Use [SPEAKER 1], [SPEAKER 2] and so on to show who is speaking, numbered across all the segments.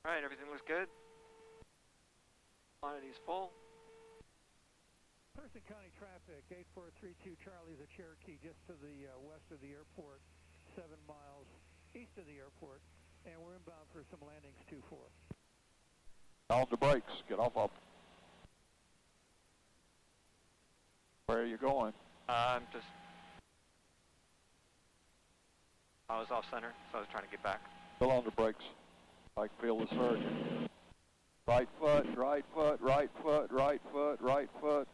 [SPEAKER 1] Alright, everything looks good. Quantity's full.
[SPEAKER 2] Person County traffic, 8432 Charlie, the Cherokee, just to the west of the airport, 7 miles east of the airport, and we're inbound for some landings 2-4.
[SPEAKER 3] On the brakes, get off of. Where are you going?
[SPEAKER 1] I was off center, so I was trying to get back.
[SPEAKER 3] Still on the brakes. I can feel the surge. Right foot, right foot, right foot, right foot, right foot.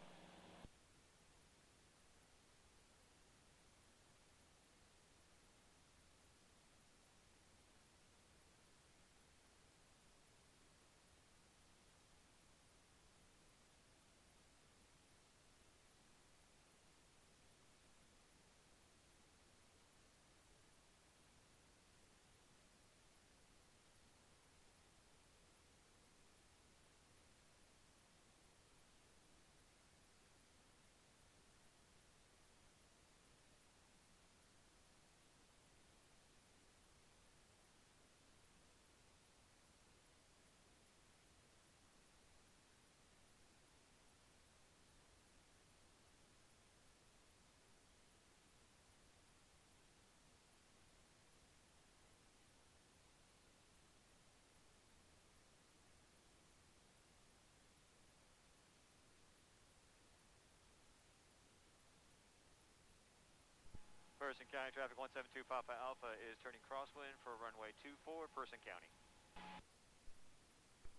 [SPEAKER 1] Person County traffic 172 Papa Alpha is turning crosswind for runway 24, Person County.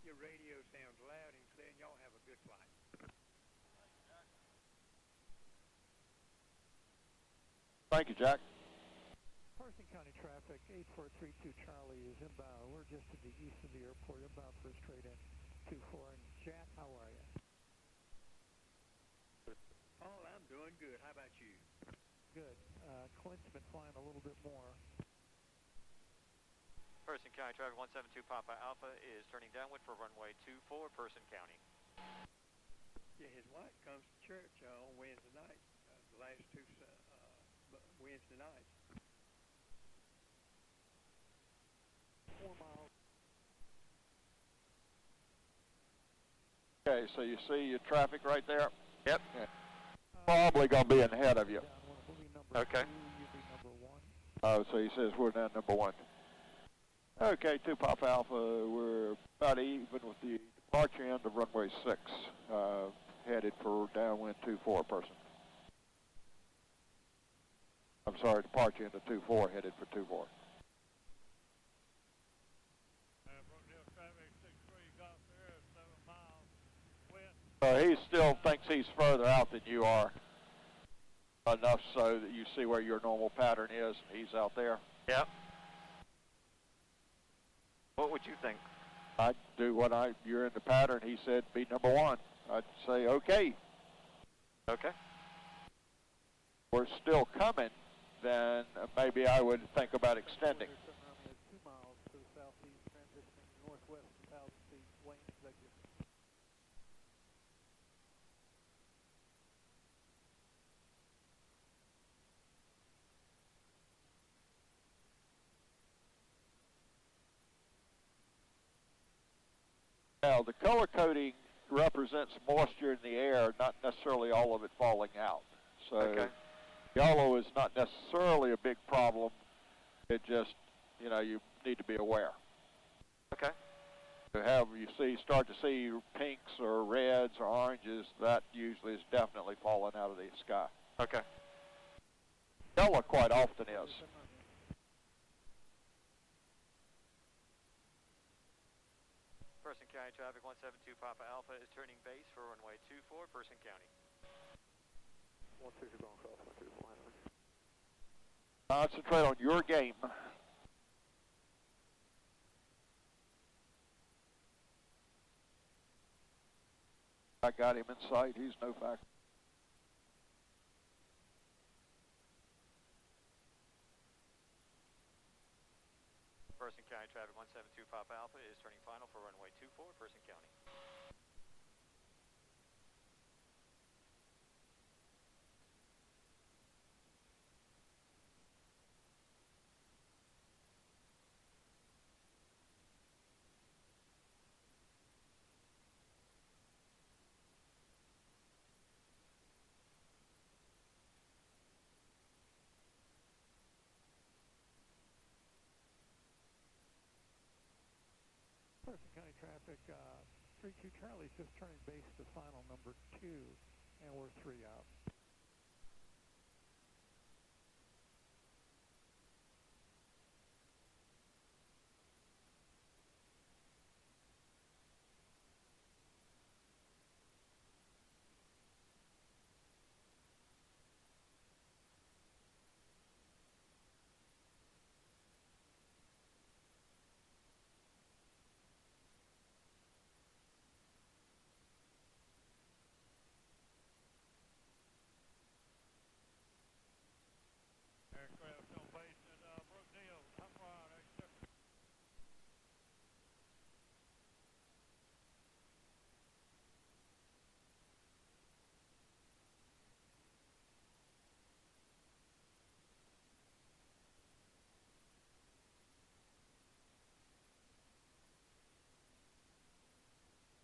[SPEAKER 4] Your radio sounds loud and clear, and y'all have a good flight.
[SPEAKER 3] Thank you, Jack.
[SPEAKER 2] Person County traffic, 8432 Charlie is inbound. We're just to the east of the airport, inbound for a straight in 2-4. And Jack, how are you?
[SPEAKER 4] Paul, I'm doing good. How about you?
[SPEAKER 2] Good. Clint's been flying a little bit more.
[SPEAKER 1] Person County traffic 172 Papa Alpha is turning downwind for runway 24, Person County.
[SPEAKER 4] Yeah, his wife comes to church on Wednesday night, the last two Wednesday nights.
[SPEAKER 2] 4 miles.
[SPEAKER 3] Okay, so you see your traffic right there?
[SPEAKER 1] Yep.
[SPEAKER 3] Yeah. Probably going to be ahead of you.
[SPEAKER 1] Okay.
[SPEAKER 2] 2, you be number 1.
[SPEAKER 3] Oh, so he says we're down number 1. Okay, 2 Papa Alpha, we're about even with the departure end of runway 6, headed for downwind 24 person. I'm sorry, departure end of 24, headed for 24. He still thinks he's further out than you are, enough so that you see where your normal pattern is. He's out there.
[SPEAKER 1] Yep. What would you think?
[SPEAKER 3] I'd do you're in the pattern. He said be number 1. I'd say okay.
[SPEAKER 1] Okay.
[SPEAKER 3] We're still coming, then maybe I would think about extending.
[SPEAKER 2] 2 miles to the southeast, transitioning northwest 1,000 feet, Wayne, executive.
[SPEAKER 3] Now, the color coding represents moisture in the air, not necessarily all of it falling out. So
[SPEAKER 1] Okay.
[SPEAKER 3] yellow is not necessarily a big problem. It just, you need to be aware.
[SPEAKER 1] Okay.
[SPEAKER 3] Start to see pinks or reds or oranges, that usually is definitely falling out of the sky.
[SPEAKER 1] Okay.
[SPEAKER 3] Yellow quite often is.
[SPEAKER 1] Person County traffic 172 Papa Alpha is turning base for runway 24, Person County.
[SPEAKER 2] 160 going across, 134.
[SPEAKER 3] Concentrate on your game. I got him in sight. He's no factor.
[SPEAKER 1] Person County traffic 172 Papa Alpha is turning final for runway 24, Person County.
[SPEAKER 2] Person County traffic, 32 Charlie's just turning base to final number 2, and we're 3 out.
[SPEAKER 5] Aircraft on base at Brookdale, top right, accept.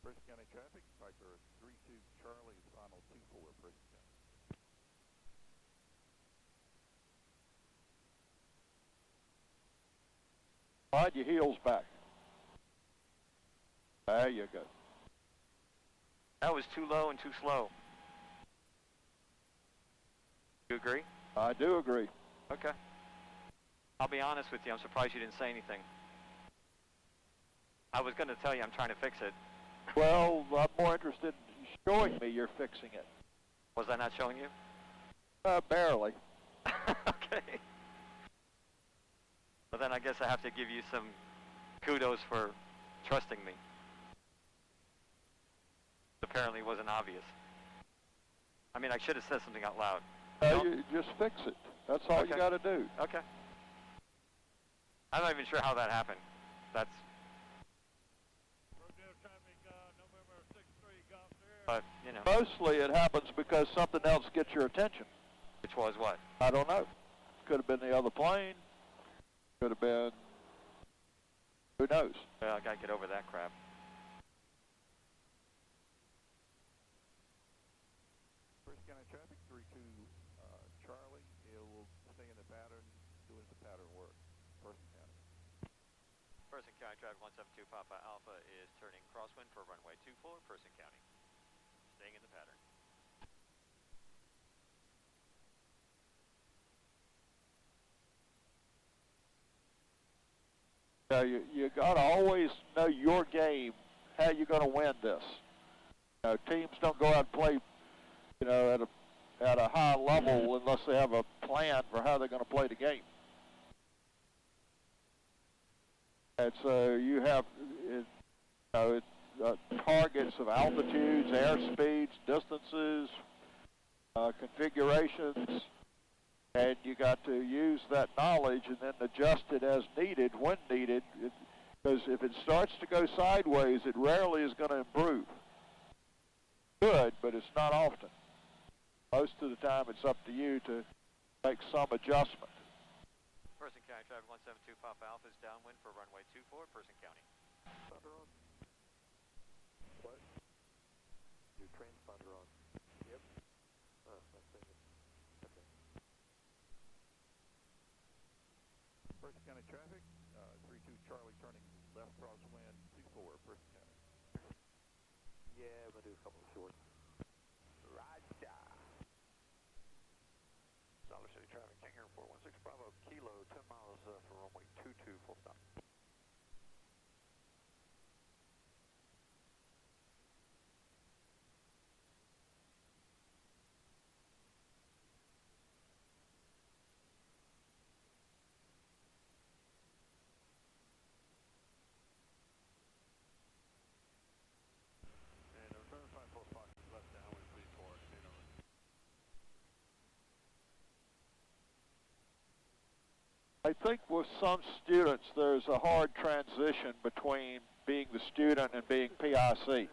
[SPEAKER 6] Person County traffic, Piper 32 Charlie is final 24, Person County.
[SPEAKER 3] Slide your heels back. There you go.
[SPEAKER 1] That was too low and too slow. You agree?
[SPEAKER 3] I do agree.
[SPEAKER 1] Okay. I'll be honest with you, I'm surprised you didn't say anything. I was going to tell you I'm trying to fix it.
[SPEAKER 3] Well, I'm more interested in showing me you're fixing it.
[SPEAKER 1] Was I not showing you?
[SPEAKER 3] Barely.
[SPEAKER 1] Okay. Well, then I guess I have to give you some kudos for trusting me. Apparently it wasn't obvious. I mean, I should have said something out loud.
[SPEAKER 3] No, you just fix it. That's all you
[SPEAKER 1] Okay.
[SPEAKER 3] got to do.
[SPEAKER 1] Okay. I'm not even sure how that happened. That's,
[SPEAKER 5] Brookdale traffic, November 6-3, Golf Sierra.
[SPEAKER 1] but, you know,
[SPEAKER 3] Mostly it happens because something else gets your attention.
[SPEAKER 1] which was what?
[SPEAKER 3] I don't know. Could have been the other plane. Could have been, who knows?
[SPEAKER 1] Well, I gotta get over that crap.
[SPEAKER 6] Person County traffic, 32 Charlie, it will stay in the pattern, doing the pattern work. Person County.
[SPEAKER 1] Person County traffic 172 Papa Alpha is turning crosswind for runway 24, Person County. Staying in the pattern.
[SPEAKER 3] You got to always know your game, how you're going to win this. Teams don't go out and play, at a high level unless they have a plan for how they're going to play the game. And so you have, targets of altitudes, airspeeds, distances, configurations, and you got to use that knowledge and then adjust it as needed, when needed, because if it starts to go sideways, it rarely is going to improve. Good, but it's not often. Most of the time, it's up to you to make some adjustment.
[SPEAKER 1] Person County traffic 172 Papa Alpha is downwind for runway 24, Person County.
[SPEAKER 6] Spotter on. What? Your train spotter on. Yep. I see it. Okay. Person County traffic, 32 Charlie turning left crosswind 24, Person County. Yeah, I'm going to do a couple of shorts. Roger.
[SPEAKER 7] Dollar City traffic, King Air 416 Bravo, Kilo, 10 miles for runway 22, full stop. And return flight full Fox left downwind, please for
[SPEAKER 3] I think with some students, there's a hard transition between being the student and being PIC,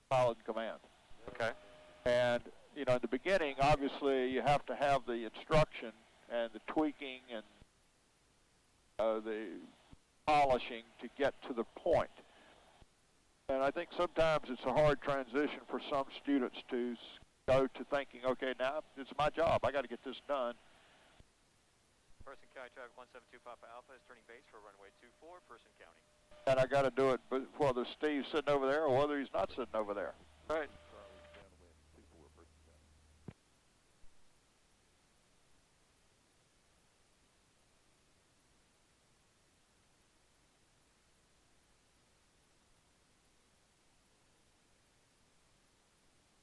[SPEAKER 3] pilot in command.
[SPEAKER 1] Okay.
[SPEAKER 3] And, in the beginning, obviously, you have to have the instruction and the tweaking and the polishing to get to the point. And I think sometimes it's a hard transition for some students to go to thinking, okay, now it's my job. I got to get this done.
[SPEAKER 1] Person County traffic 172 Papa Alpha is turning base for runway 24, Person County.
[SPEAKER 3] And I got to do it whether Steve's sitting over there or whether he's not sitting over there.
[SPEAKER 1] Right.
[SPEAKER 6] Charlie, downwind 24, Person County.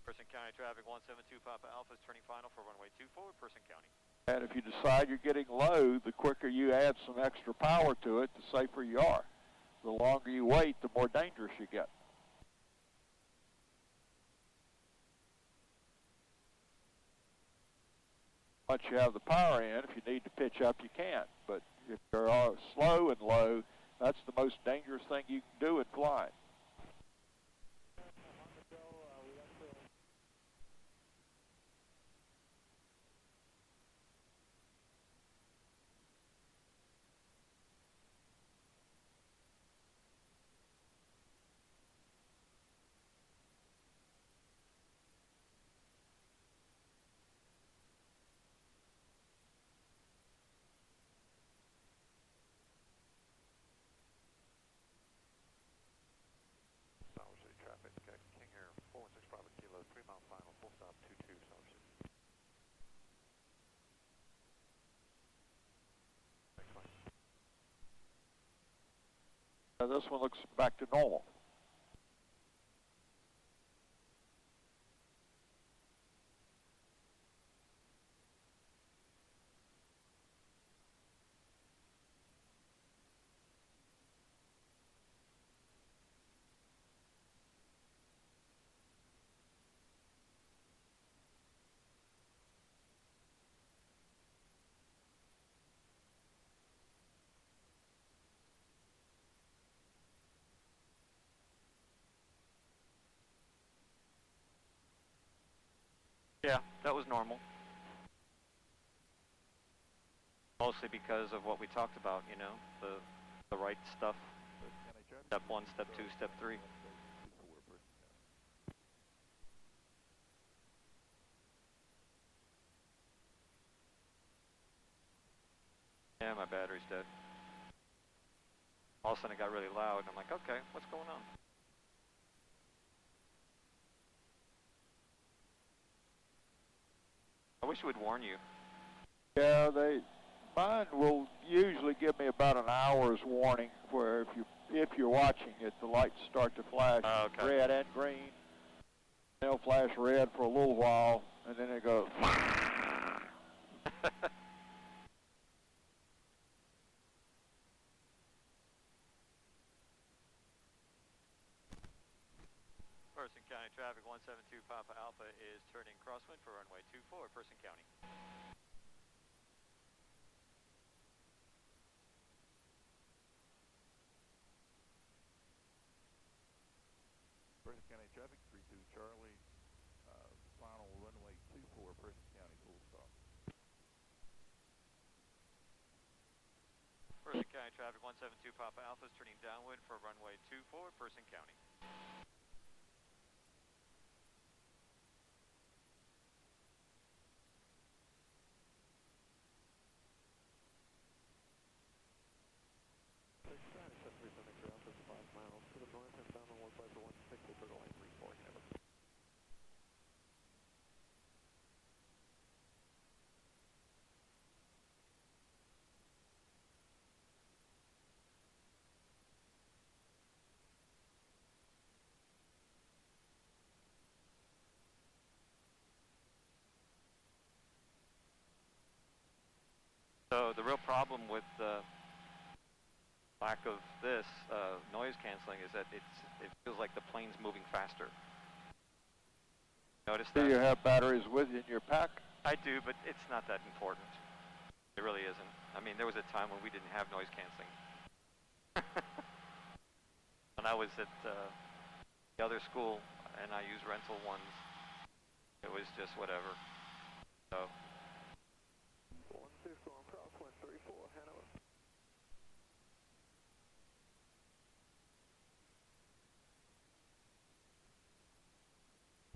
[SPEAKER 1] Person County traffic 172 Papa Alpha is turning final for runway 24, Person County.
[SPEAKER 3] And if you decide you're getting low, the quicker you add some extra power to it, the safer you are. The longer you wait, the more dangerous you get. Once you have the power in, if you need to pitch up, you can. But if you're slow and low, that's the most dangerous thing you can do in flying.
[SPEAKER 7] Sour City traffic, King Air 416 Bravo Kilo, 3 mile final, full stop 22, Sour City. Next one.
[SPEAKER 3] This one looks back to normal.
[SPEAKER 1] Yeah, that was normal. Mostly because of what we talked about, you know, the right stuff.
[SPEAKER 6] Person County traffic.
[SPEAKER 1] Step 1, Step 2, Step 3.
[SPEAKER 6] 24, Person County.
[SPEAKER 1] Yeah, my battery's dead. All of a sudden it got really loud, and I'm like, okay, what's going on? I wish it would warn you.
[SPEAKER 3] Yeah, mine will usually give me about an hour's warning where if you're watching it, the lights start to flash
[SPEAKER 1] Oh, okay.
[SPEAKER 3] red and green. They'll flash red for a little while, and then it goes.
[SPEAKER 1] Person County traffic 172 Papa Alpha is turning crosswind for runway 24, Person County.
[SPEAKER 6] Person County traffic, 32 Charlie, final runway 24, Person County, full stop.
[SPEAKER 1] Person County traffic 172 Papa Alpha is turning downwind for runway 24, Person County.
[SPEAKER 7] Ground 55 miles to the north and bound on 15416 with turtle line 34 Canada.
[SPEAKER 1] So the real problem with lack of this noise canceling is that it feels like the plane's moving faster. Notice
[SPEAKER 3] Do
[SPEAKER 1] that?
[SPEAKER 3] you have batteries with you in your pack?
[SPEAKER 1] I do, but it's not that important. It really isn't. I mean, there was a time when we didn't have noise canceling. When I was at the other school and I used rental ones, it was just whatever. So.
[SPEAKER 7] 16 on crosswind 34 Hanover.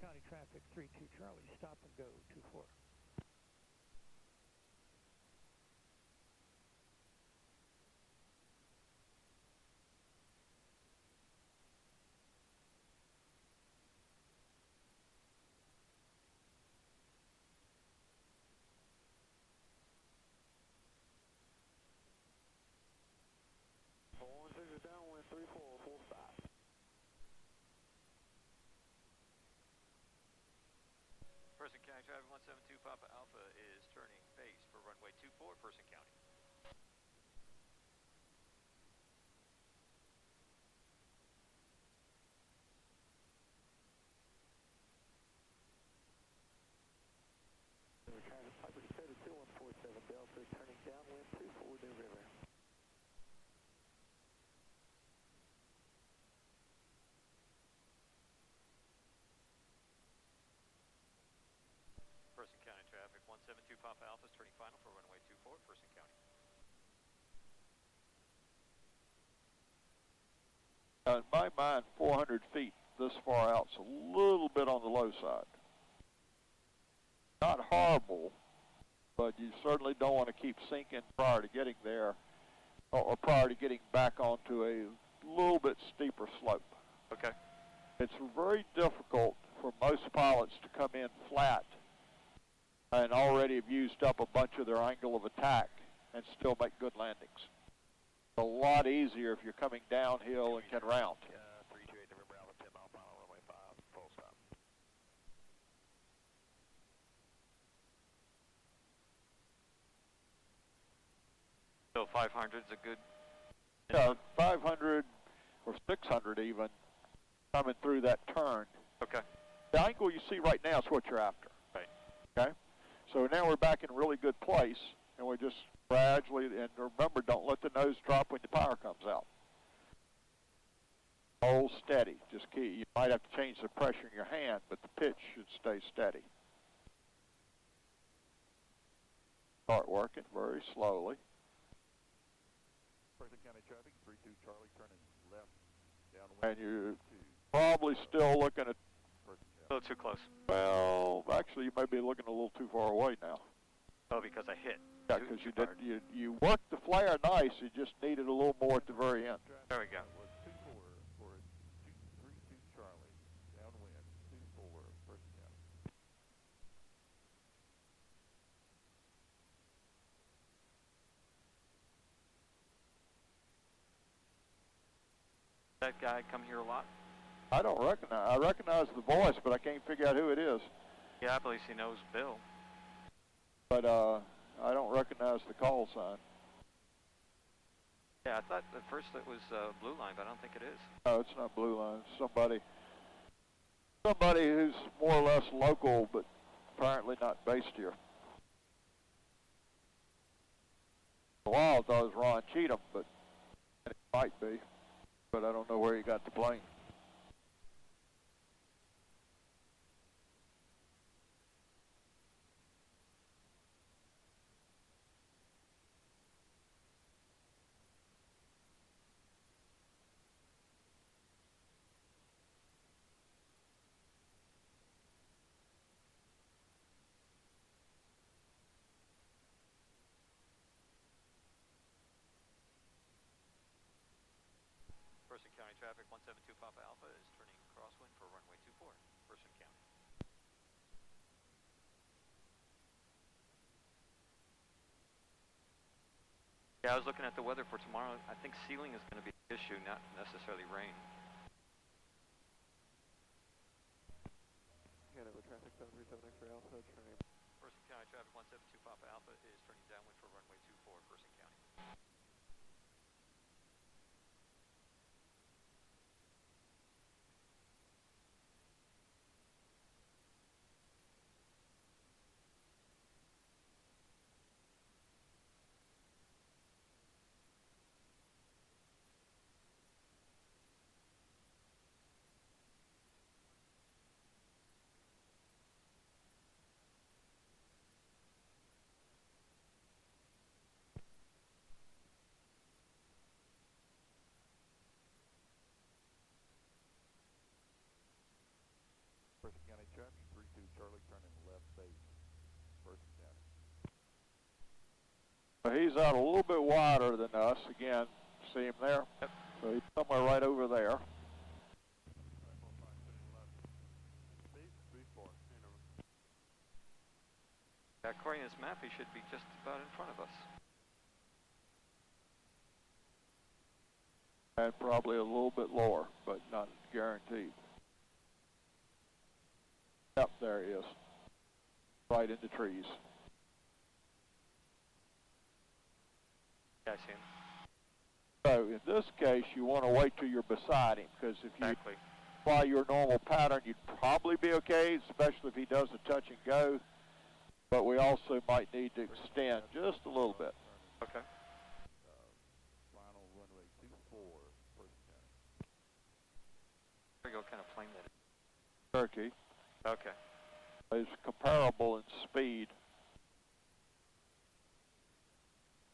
[SPEAKER 2] County traffic 32 Charlie, stop and go 24.
[SPEAKER 1] 172 Papa Alpha is turning base for runway 24, Person County.
[SPEAKER 7] Traffic Piper Dakota 2147 Delta, turning downwind 24 New River.
[SPEAKER 1] Person County traffic, 172 Papa Alpha is turning final for runway 24, Person County.
[SPEAKER 3] In my mind, 400 feet this far out's a little bit on the low side. Not horrible, but you certainly don't want to keep sinking prior to getting there, or prior to getting back onto a little bit steeper slope.
[SPEAKER 1] Okay.
[SPEAKER 3] It's very difficult for most pilots to come in flat and already have used up a bunch of their angle of attack and still make good landings. It's a lot easier if you're coming downhill and can round.
[SPEAKER 7] 328 November Alpha 10 mile final runway 5, full stop.
[SPEAKER 1] So 500's a good...
[SPEAKER 3] Yeah, 500 or 600 even coming through that turn.
[SPEAKER 1] Okay.
[SPEAKER 3] The angle you see right now is what you're after.
[SPEAKER 1] Right.
[SPEAKER 3] Okay? So now we're back in a really good place, and we're just gradually, and remember, don't let the nose drop when the power comes out. Hold steady. Just keep, you might have to change the pressure in your hand, but the pitch should stay steady. Start working very slowly.
[SPEAKER 6] Person County traffic, 32 Charlie, turning left, downwind.
[SPEAKER 3] And you're probably still looking at,
[SPEAKER 6] Person
[SPEAKER 1] A
[SPEAKER 6] County.
[SPEAKER 1] little too close.
[SPEAKER 3] well, actually you may be looking a little too far away now.
[SPEAKER 1] Oh, because I hit.
[SPEAKER 3] Yeah, because you did, you worked the flare nice, you just needed a little more at the very end.
[SPEAKER 1] There we go.
[SPEAKER 6] Was 24 for 32 Charlie, downwind 24 Person County.
[SPEAKER 1] That guy come here a lot?
[SPEAKER 3] I recognize the voice, but I can't figure out who it is.
[SPEAKER 1] Yeah, I believe he knows Bill.
[SPEAKER 3] But I don't recognize the call sign.
[SPEAKER 1] Yeah, I thought at first it was Blue Line, but I don't think it is.
[SPEAKER 3] No, it's not Blue Line. It's somebody who's more or less local, but apparently not based here. For a while I thought it was Ron Cheatham, but it might be. But I don't know where he got the plane.
[SPEAKER 1] Person County traffic, 172 Papa Alpha is turning crosswind for runway 24, Person County. Yeah, I was looking at the weather for tomorrow. I think ceiling is going to be an issue, not necessarily rain.
[SPEAKER 7] Hanover traffic 737 X-ray Alpha, turning.
[SPEAKER 1] Person County traffic, 172 Papa Alpha is turning downwind for runway 24, Person County.
[SPEAKER 6] Person County traffic, 32 Charlie, turning left base, Person County.
[SPEAKER 3] He's out a little bit wider than us. Again, see him there?
[SPEAKER 1] Yep.
[SPEAKER 3] So he's somewhere right over there.
[SPEAKER 1] According to this map, he should be just about in front of us.
[SPEAKER 3] And probably a little bit lower, but not guaranteed. Yep, there he is. right in the trees.
[SPEAKER 1] Yeah, I see him.
[SPEAKER 3] So in this case, you want to wait till you're beside him, because if you
[SPEAKER 1] Exactly.
[SPEAKER 3] fly your normal pattern, you'd probably be okay, especially if he does a touch and go. But we also might need to extend just a little bit.
[SPEAKER 1] Okay.
[SPEAKER 6] Final runway 24, Person County.
[SPEAKER 1] There you go, kind of plane that is.
[SPEAKER 3] Turkey
[SPEAKER 1] Okay.
[SPEAKER 3] is comparable in speed.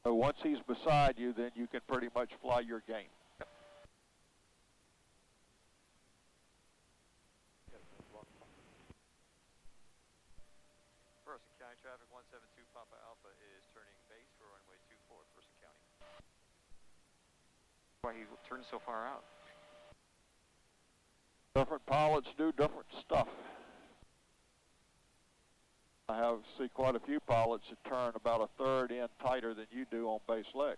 [SPEAKER 3] So once he's beside you, then you can pretty much fly your game.
[SPEAKER 1] Person County traffic 172 Papa Alpha is turning base for runway 24, Person County. Why he turned so far out?
[SPEAKER 3] Different pilots do different stuff. I see quite a few pilots that turn about a third in tighter than you do on base leg.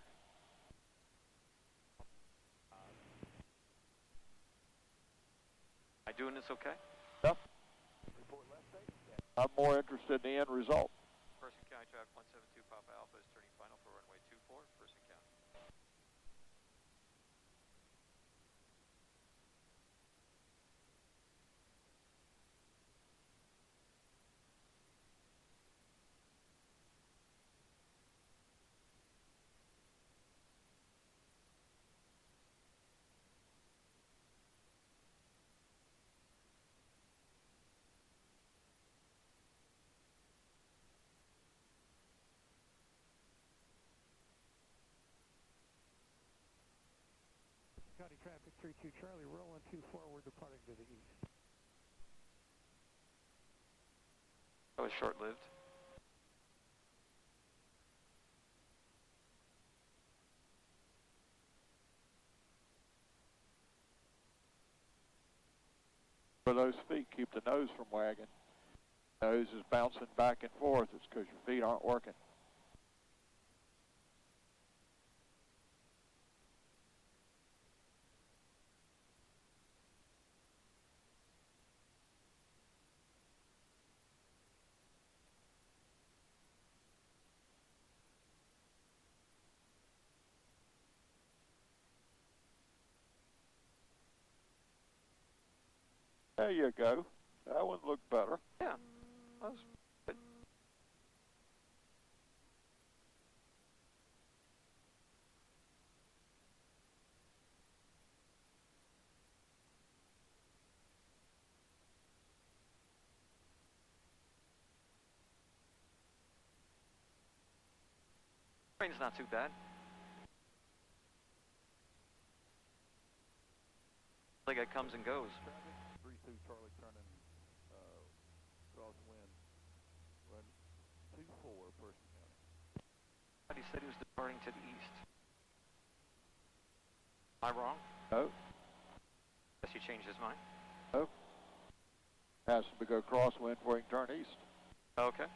[SPEAKER 1] I doing this okay?
[SPEAKER 3] Yep. I'm more interested in the end result.
[SPEAKER 1] Person County traffic 172 Papa Alpha is turning final for runway 24, Person County.
[SPEAKER 2] County traffic 32 Charlie, rolling 24, we're departing to the east.
[SPEAKER 1] That was short-lived.
[SPEAKER 3] For those feet, keep the nose from wagging. Nose is bouncing back and forth. It's because your feet aren't working. There you go. That one looked better.
[SPEAKER 1] Yeah. That was good. Train's not too bad. Like it comes and goes.
[SPEAKER 6] 32 Charlie turning crosswind. Run 24, Person County.
[SPEAKER 1] But he said he was departing to the east. Am I wrong?
[SPEAKER 3] No,
[SPEAKER 1] Guess he changed his mind.
[SPEAKER 3] no. Has to go crosswind before he can turn east.
[SPEAKER 1] Okay.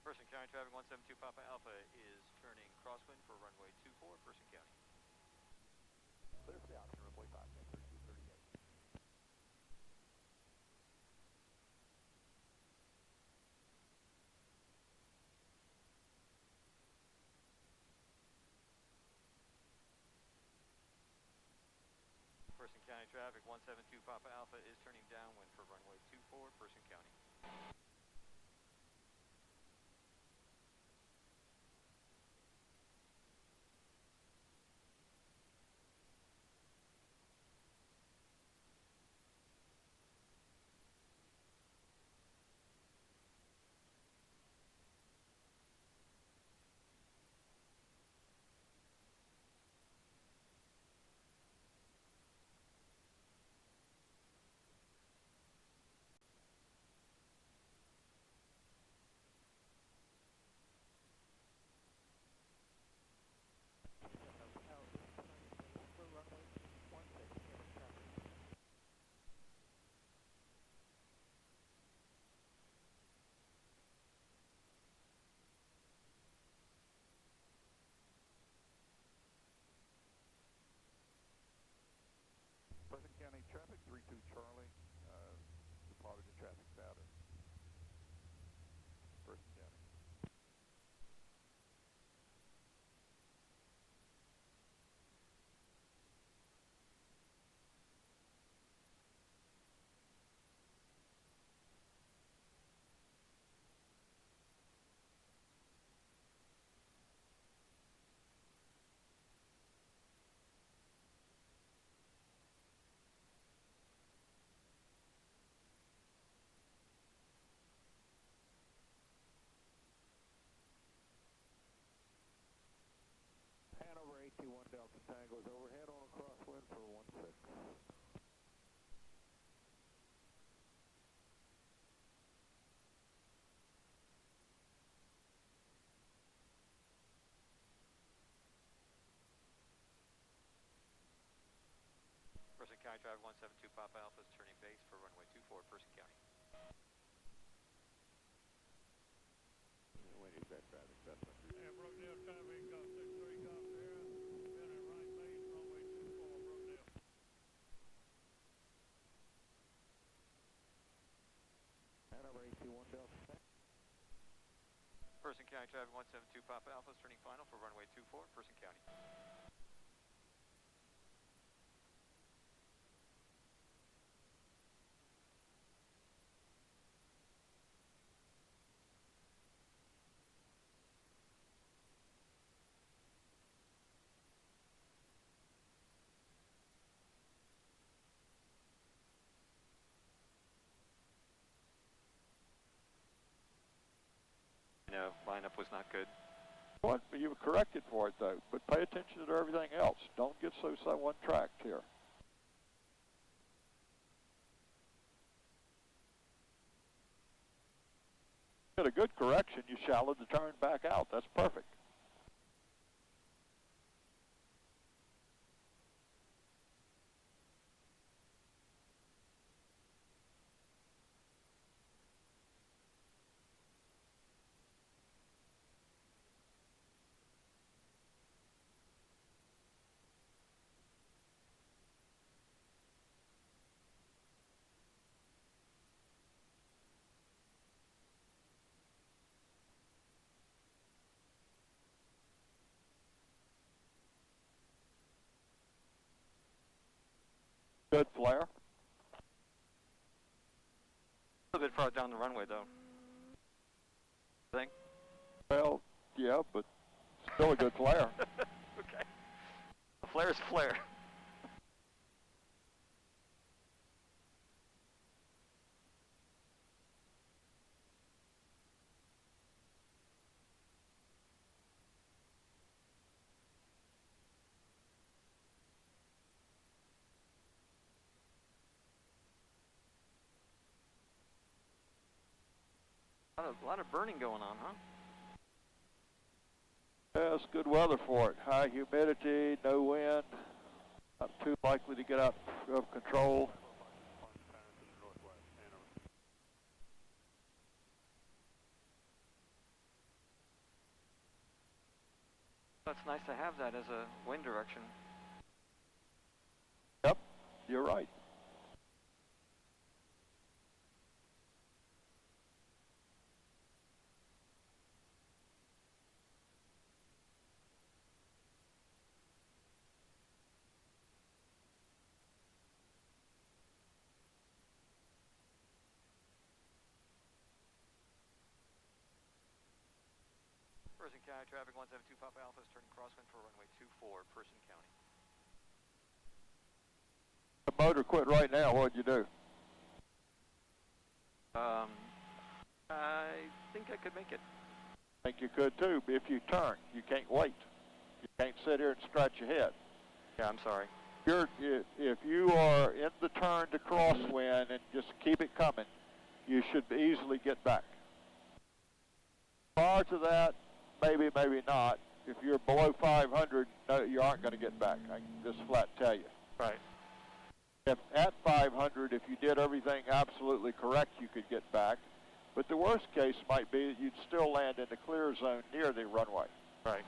[SPEAKER 1] Person County traffic 172 Papa Alpha is turning crosswind for runway 24, Person County.
[SPEAKER 6] Clear for the option, runway 5, 3238.
[SPEAKER 1] Person County traffic 172 Papa Alpha is turning downwind for runway 24, Person County.
[SPEAKER 6] 32 Charlie, departed the traffic pattern. Person County.
[SPEAKER 2] Hanover 821 Delta Tango is overhead on a crosswind for 16.
[SPEAKER 1] Person County Traffic 172 Papa Alpha is turning base for runway 24, Person County.
[SPEAKER 6] When is that traffic? That's what we
[SPEAKER 5] Yeah, Brookdale traffic, 63 Golf Sierra, been at right base, runway 24, Brookdale.
[SPEAKER 2] Hanover 821 Delta Tango.
[SPEAKER 1] Person County Traffic 172 Papa Alpha is turning final for runway 24, Person County. No, lineup was not good.
[SPEAKER 3] But you were corrected for it, though. But pay attention to everything else. Don't get so one-tracked here. Get a good correction. You shallowed the turn back out. That's perfect. Good flare.
[SPEAKER 1] A little bit far down the runway, though. Think?
[SPEAKER 3] Well, yeah, but still a good flare.
[SPEAKER 1] Okay. A flare's a flare. A lot of burning going on, huh?
[SPEAKER 3] Yeah, it's good weather for it. High humidity, no wind. Not too likely to get out of control.
[SPEAKER 1] It's nice to have that as a wind direction.
[SPEAKER 3] Yep, you're right.
[SPEAKER 1] Person County Traffic 172 Papa Alpha is turning crosswind for runway 24, Person County.
[SPEAKER 3] The motor quit right now. What'd you do?
[SPEAKER 1] I think I could make it.
[SPEAKER 3] Think you could too. If you turn, you can't wait. You can't sit here and scratch your head.
[SPEAKER 1] Yeah, I'm sorry.
[SPEAKER 3] If you are in the turn to crosswind and just keep it coming, you should easily get back. Prior to that, maybe not. If you're below 500, no, you aren't going to get back. I can just flat tell you.
[SPEAKER 1] Right.
[SPEAKER 3] If at 500, if you did everything absolutely correct, you could get back. But the worst case might be that you'd still land in the clear zone near the runway.
[SPEAKER 1] Right.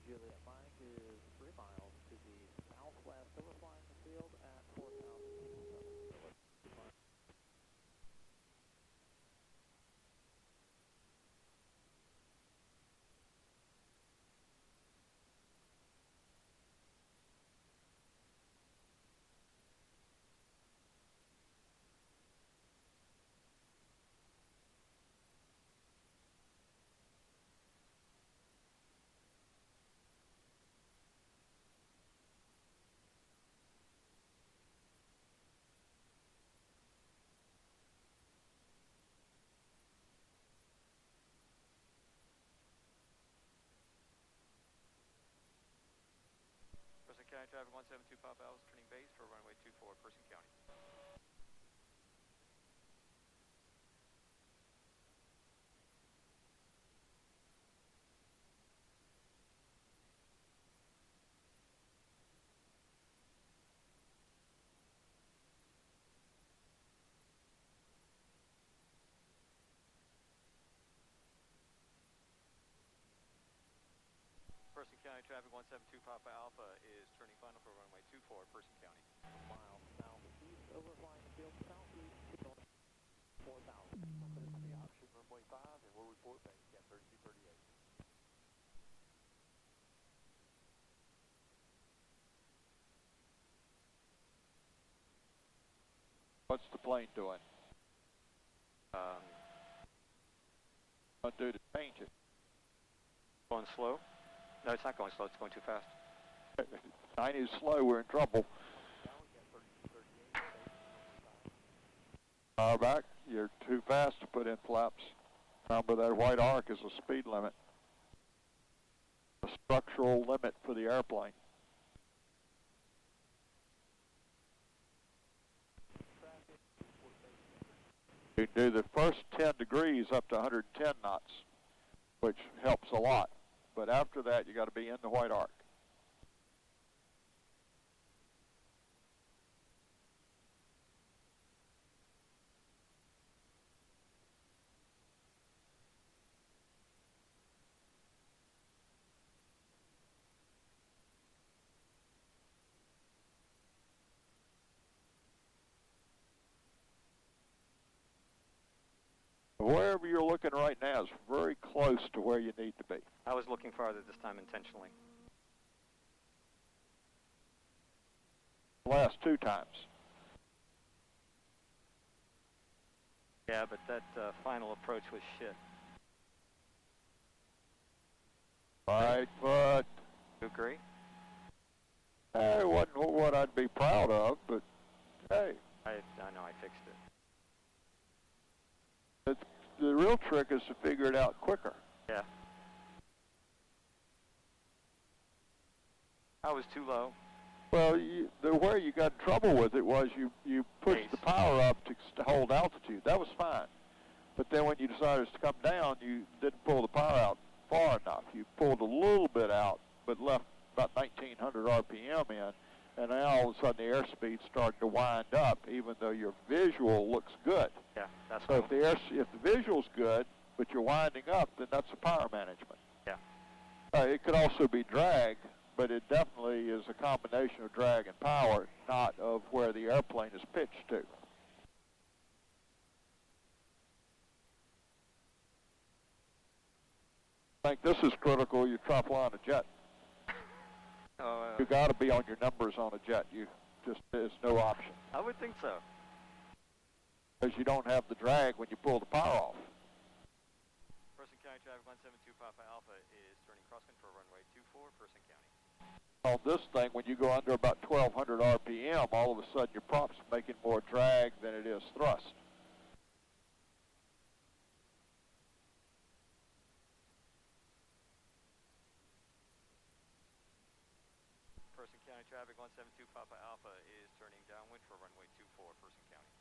[SPEAKER 6] Juliet Mike is 3 miles to the southwest, overflying the field at 4,000 feet.
[SPEAKER 1] Person County traffic 172 Papa Alpha is turning base for runway 24, Person County. Person County traffic 172 Papa Alpha is turning final for runway 24, Person County.
[SPEAKER 6] 1 mile southeast, overflying the field southeast to 4,000. Copy option runway 5, and we'll report base at 3238.
[SPEAKER 3] What's the plane doing? What do to change it?
[SPEAKER 1] Going slow? No, it's not going slow. It's going too fast.
[SPEAKER 3] 90 is slow. We're in trouble. Power back. You're too fast to put in flaps. Remember, that white arc is a speed limit. A structural limit for the airplane. You can do the first 10 degrees up to 110 knots, which helps a lot. But after that, you got to be in the white arc. Wherever you're looking right now is very close to where you need to be.
[SPEAKER 1] I was looking farther this time intentionally.
[SPEAKER 3] Last 2 times.
[SPEAKER 1] Yeah, but that final approach was shit.
[SPEAKER 3] Right foot.
[SPEAKER 1] You agree?
[SPEAKER 3] It wasn't what I'd be proud of, but hey.
[SPEAKER 1] I know, I fixed it.
[SPEAKER 3] The real trick is to figure it out quicker.
[SPEAKER 1] Yeah. I was too low.
[SPEAKER 3] Well, where you got in trouble with it was you pushed the power up to hold altitude. That was fine. But then when you decided to come down, you didn't pull the power out far enough. You pulled a little bit out, but left about 1,900 RPM in. And now all of a sudden the airspeed started to wind up, even though your visual looks good.
[SPEAKER 1] Yeah, that's
[SPEAKER 3] So
[SPEAKER 1] cool.
[SPEAKER 3] if the visual's good, but you're winding up, then that's the power management.
[SPEAKER 1] Yeah.
[SPEAKER 3] It could also be drag, but it definitely is a combination of drag and power, not of where the airplane is pitched to. I think this is critical. You try flying a jet. You got to be on your numbers on a jet. There's no option.
[SPEAKER 1] I would think so.
[SPEAKER 3] Because you don't have the drag when you pull the power off.
[SPEAKER 1] Person County traffic 172 Papa Alpha is turning crosswind for runway 24, Person County.
[SPEAKER 3] On this thing, when you go under about 1,200 RPM, all of a sudden your prop's making more drag than it is thrust.
[SPEAKER 1] Person County traffic 172 Papa Alpha is turning downwind for runway 24, Person County.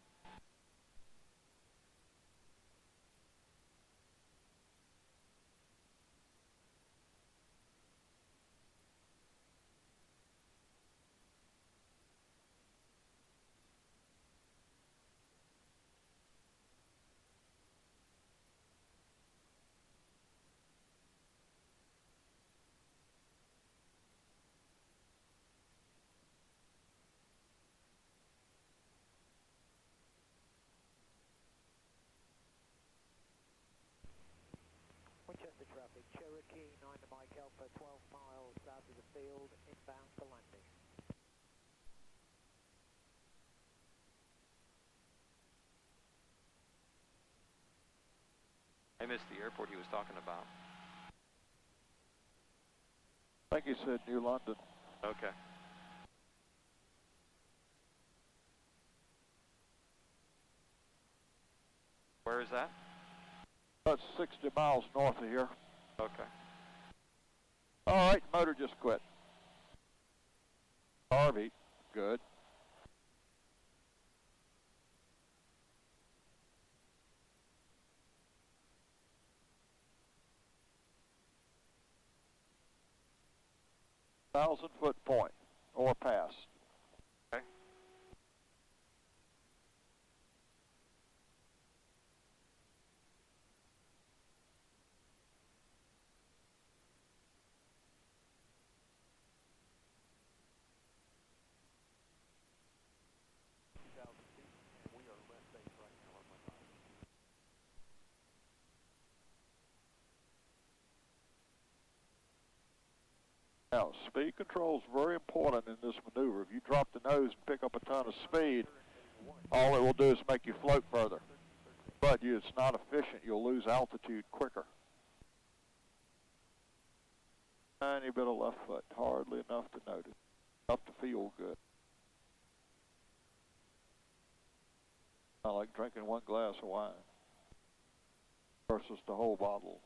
[SPEAKER 8] field inbound for landing.
[SPEAKER 1] I missed the airport he was talking about.
[SPEAKER 3] I think he said New London.
[SPEAKER 1] Okay. Where is that?
[SPEAKER 3] That's 60 miles north of here.
[SPEAKER 1] Okay.
[SPEAKER 3] All right, motor just quit. Harvey, good. Thousand-foot point or past.
[SPEAKER 1] Okay.
[SPEAKER 7] We are left base right now, runway 5.
[SPEAKER 3] Now, speed control is very important in this maneuver. If you drop the nose and pick up a ton of speed, all it will do is make you float further. But it's not efficient. You'll lose altitude quicker. Tiny bit of left foot, hardly enough to notice, enough to feel good. I like drinking one glass of wine versus the whole bottle.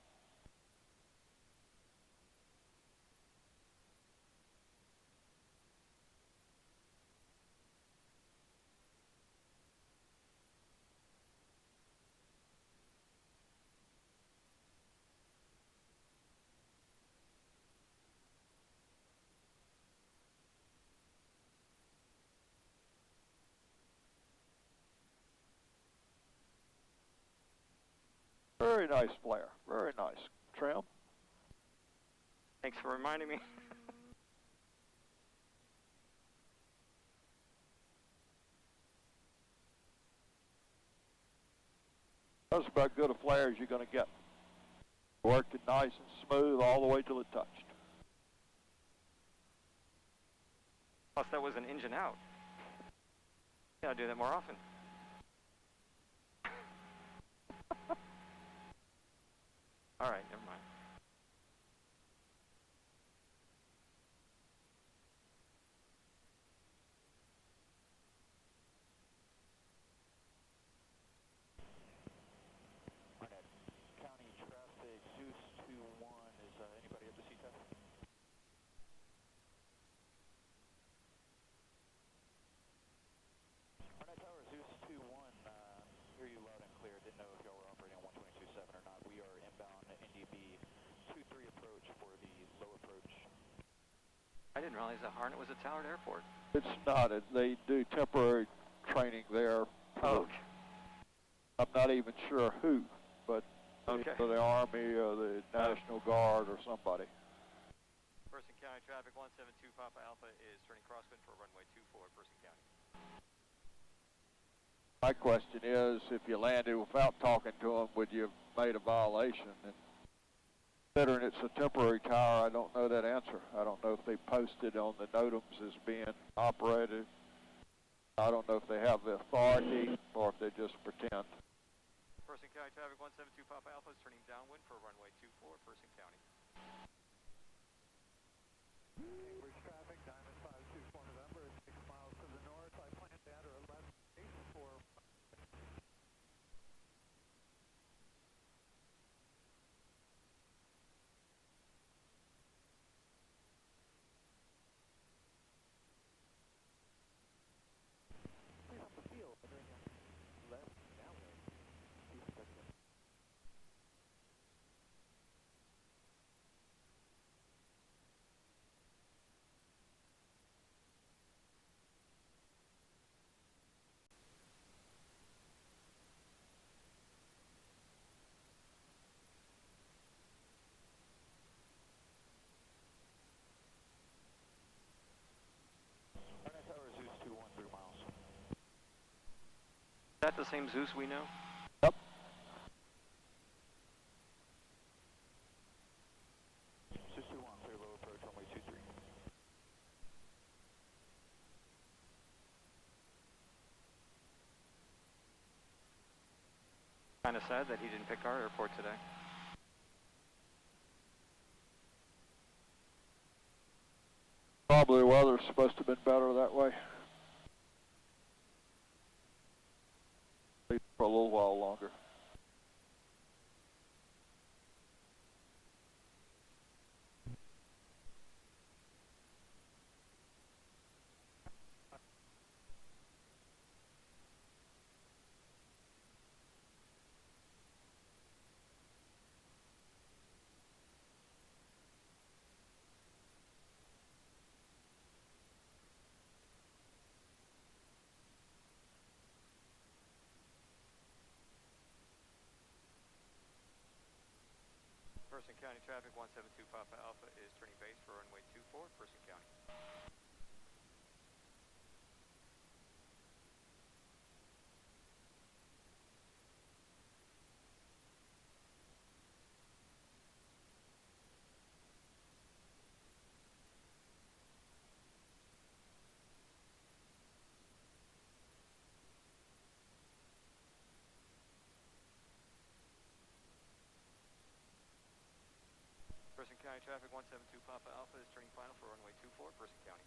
[SPEAKER 3] Very nice flare, very nice. Trim.
[SPEAKER 1] Thanks for reminding me.
[SPEAKER 3] That's about good a flare as you're going to get. Worked it nice and smooth all the way till it touched.
[SPEAKER 1] Plus, that was an engine out. Yeah, I'll do that more often. All right, never mind.
[SPEAKER 6] Barnett County traffic, Zeus 21, is anybody up to CTAF? Barnett Tower, Zeus 21, hear you loud and clear. Didn't know if y'all were operating on 122.7 or not. We are inbound NDB 23 approach for the low approach.
[SPEAKER 1] I didn't realize that Harnett was a towered airport.
[SPEAKER 3] It's not. They do temporary training there.
[SPEAKER 1] Oh.
[SPEAKER 3] I'm not even sure who, but
[SPEAKER 1] Okay.
[SPEAKER 3] either the Army or the National Guard or somebody.
[SPEAKER 1] Person County traffic 172 Papa Alpha is turning crosswind for runway 24, Person County.
[SPEAKER 3] My question is, if you landed without talking to them, would you have made a violation? And considering it's a temporary tower, I don't know that answer. I don't know if they posted on the NOTAMs as being operated. I don't know if they have the authority or if they just pretend.
[SPEAKER 1] Person County traffic 172 Papa Alpha is turning downwind for runway 24, Person County.
[SPEAKER 2] Cambridge traffic, Diamond 524 November, 6 miles to the north. I plan to enter a left base for
[SPEAKER 8] Off the field, left downwind.
[SPEAKER 6] Barnett Tower, Zeus 21, 3 miles.
[SPEAKER 1] Is that the same Zeus we know?
[SPEAKER 3] Yep.
[SPEAKER 6] Zeus 21, clear low approach, runway 23.
[SPEAKER 1] Kind of sad that he didn't pick our airport today.
[SPEAKER 3] Probably the weather's supposed to have been better that way. At least for a little while longer.
[SPEAKER 1] Person County traffic 172 Papa Alpha is turning base for runway 24, Person County. Person County traffic 172 Papa Alpha is turning final for runway 24, Person County.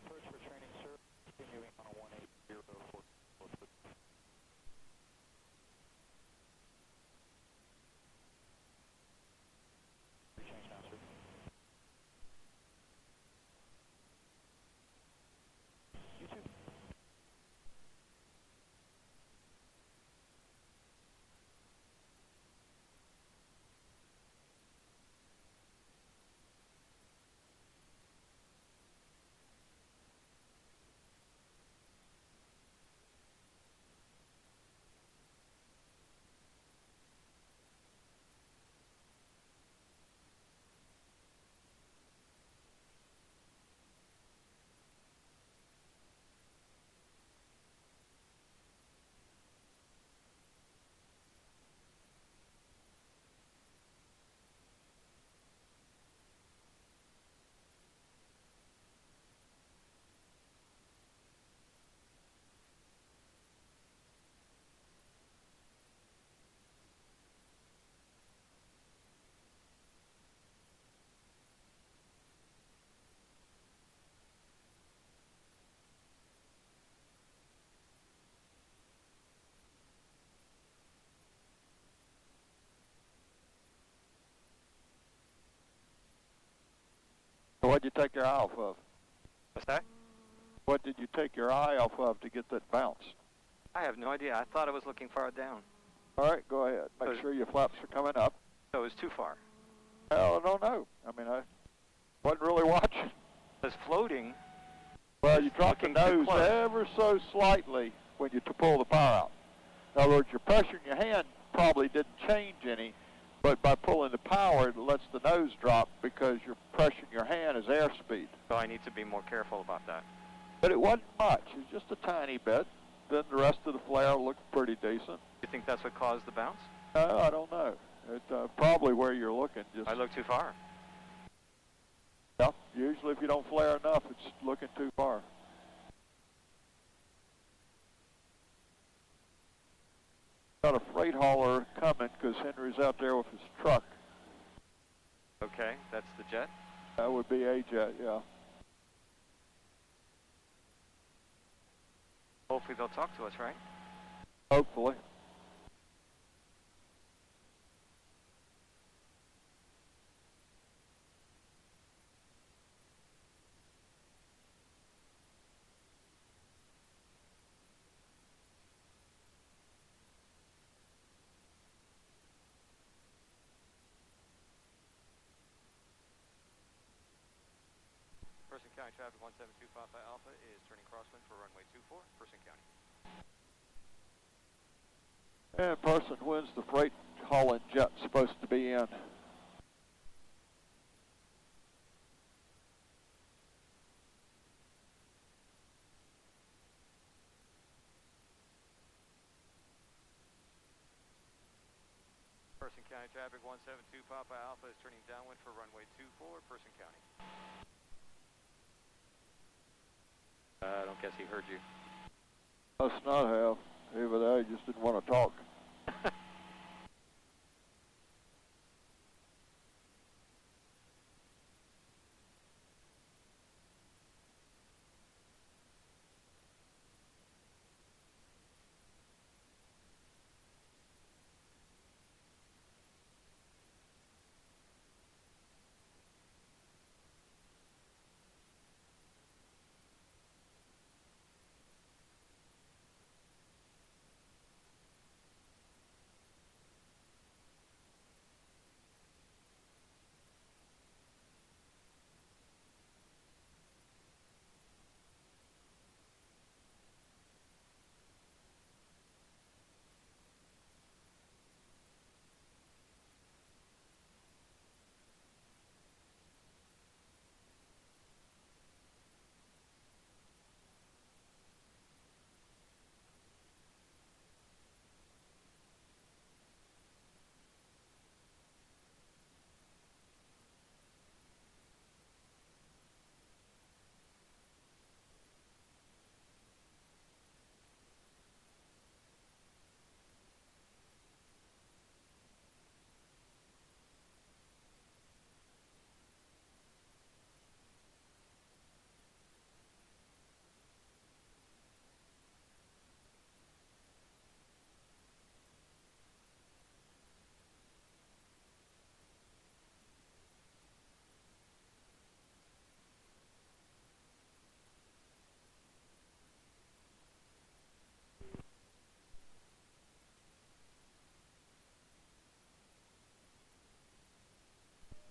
[SPEAKER 6] Search for training, sir. Continuing on a 180 Change now, sir. You too.
[SPEAKER 3] So what'd you take your eye off of?
[SPEAKER 1] What's that?
[SPEAKER 3] What did you take your eye off of to get that bounce?
[SPEAKER 1] I have no idea. I thought I was looking far down.
[SPEAKER 3] All right, go ahead. Make sure your flaps are coming up.
[SPEAKER 1] So it was too far.
[SPEAKER 3] Well, I don't know. I mean, I wasn't really watching.
[SPEAKER 1] It was floating.
[SPEAKER 3] Well, you dropped the
[SPEAKER 1] Looking too
[SPEAKER 3] nose
[SPEAKER 1] close.
[SPEAKER 3] ever so slightly when you pull the power out. In other words, your pressure in your hand probably didn't change any, but by pulling the power, it lets the nose drop because your pressure in your hand is airspeed.
[SPEAKER 1] So I need to be more careful about that.
[SPEAKER 3] But it wasn't much. It was just a tiny bit. Then the rest of the flare looked pretty decent.
[SPEAKER 1] You think that's what caused the bounce?
[SPEAKER 3] I don't know. It's probably where you're looking. Just
[SPEAKER 1] I looked too far.
[SPEAKER 3] yeah, usually if you don't flare enough, it's looking too far. Got a freight hauler coming because Henry's out there with his truck.
[SPEAKER 1] Okay, that's the jet.
[SPEAKER 3] That would be a jet, yeah.
[SPEAKER 1] Hopefully they'll talk to us, right?
[SPEAKER 3] Hopefully.
[SPEAKER 1] Person County traffic 172 Papa Alpha is turning crosswind for runway 24, Person County.
[SPEAKER 3] And person, when's the freight hauling jet supposed to be in?
[SPEAKER 1] Person County traffic 172 Papa Alpha is turning downwind for runway 24, Person County. I don't guess he heard you.
[SPEAKER 3] Must not have. Either that, he just didn't want to talk.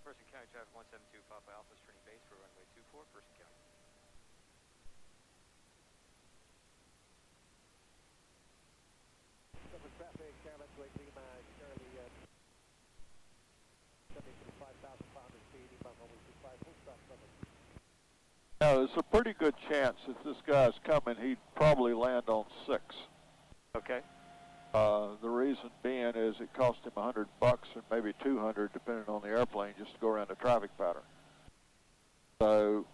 [SPEAKER 1] Person County traffic 172 Papa Alpha is turning base for runway 24, Person County.
[SPEAKER 8] Southern traffic, Carolina to Lima, Charlie, 75,500 feet, inbound runway 25, full stop, Southern.
[SPEAKER 3] Now, there's a pretty good chance if this guy's coming, he'd probably land on 6.
[SPEAKER 1] Okay.
[SPEAKER 3] The reason being is it cost him $100 or maybe $200, depending on the airplane, just to go around the traffic pattern. So,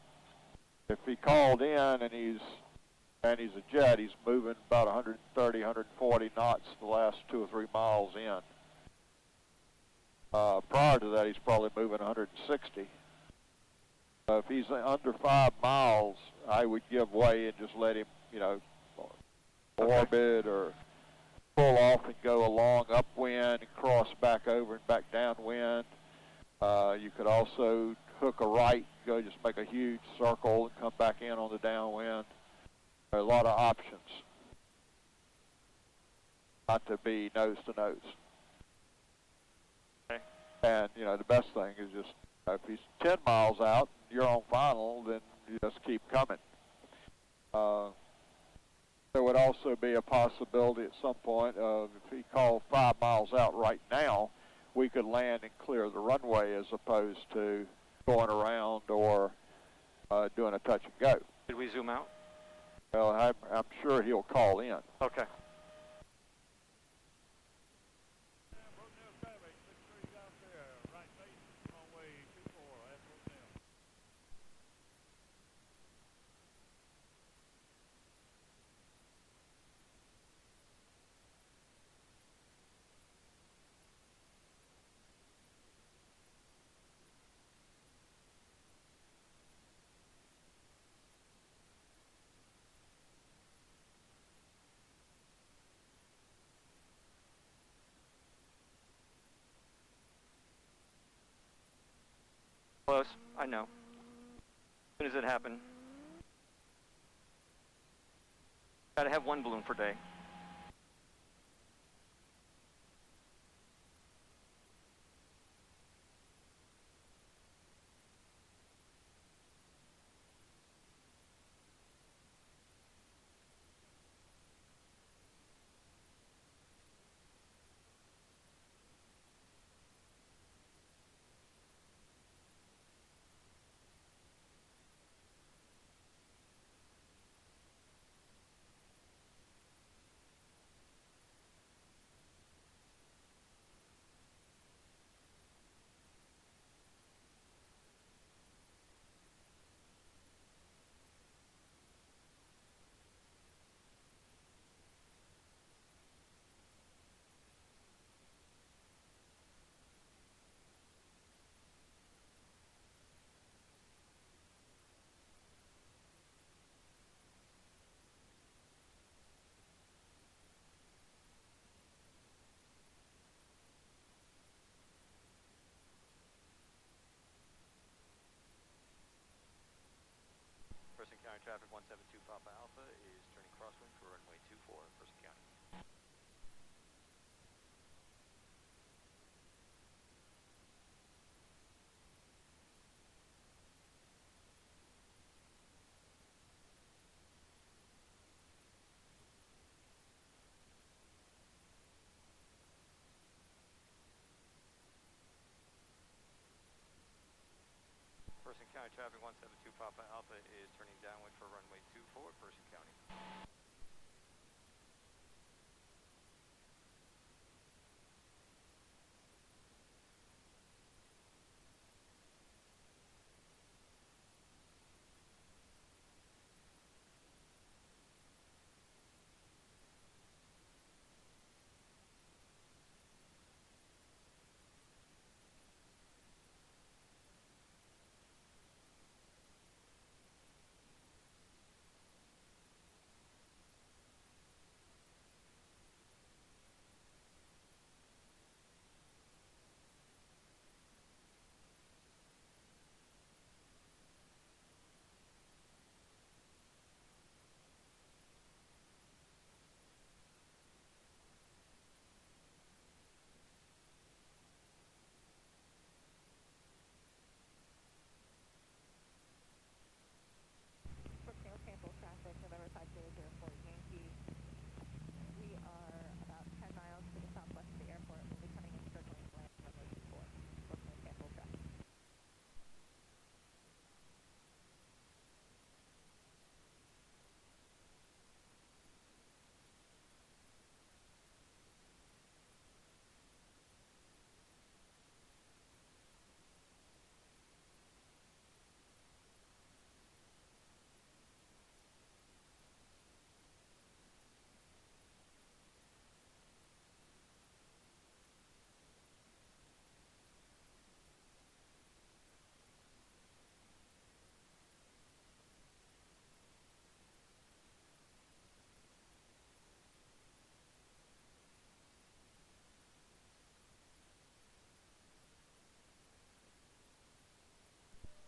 [SPEAKER 3] if he called in and he's a jet, he's moving about 130, 140 knots the last 2 or 3 miles in. Prior to that, he's probably moving 160. If he's under 5 miles, I would give way and just let him, orbit or pull off and go along upwind and cross back over and back downwind. You could also hook a right, go just make a huge circle and come back in on the downwind. There are a lot of options. Not to be nose to nose.
[SPEAKER 1] Okay.
[SPEAKER 3] And, the best thing is just, if he's 10 miles out and you're on final, then you just keep coming. There would also be a possibility at some point of, if he called 5 miles out right now, we could land and clear the runway as opposed to going around or doing a touch and go.
[SPEAKER 1] Did we zoom out?
[SPEAKER 3] Well, I'm sure he'll call in.
[SPEAKER 1] Okay.
[SPEAKER 5] Brookdale traffic, 63 out there, right base, runway 24, at Brookdale.
[SPEAKER 1] Close, I know. As soon as it happened. Gotta have one balloon per day. traffic 172 Papa Alpha is turning crosswind for runway 24, Person County. Person County traffic 172 Papa Alpha is turning downwind for runway 24, Person County.
[SPEAKER 9] Brookdale Campbell traffic, November 5004 Yankee. We are about 10 miles to the southwest of the airport. We'll be coming in circling to land runway 24. Brookdale Campbell traffic.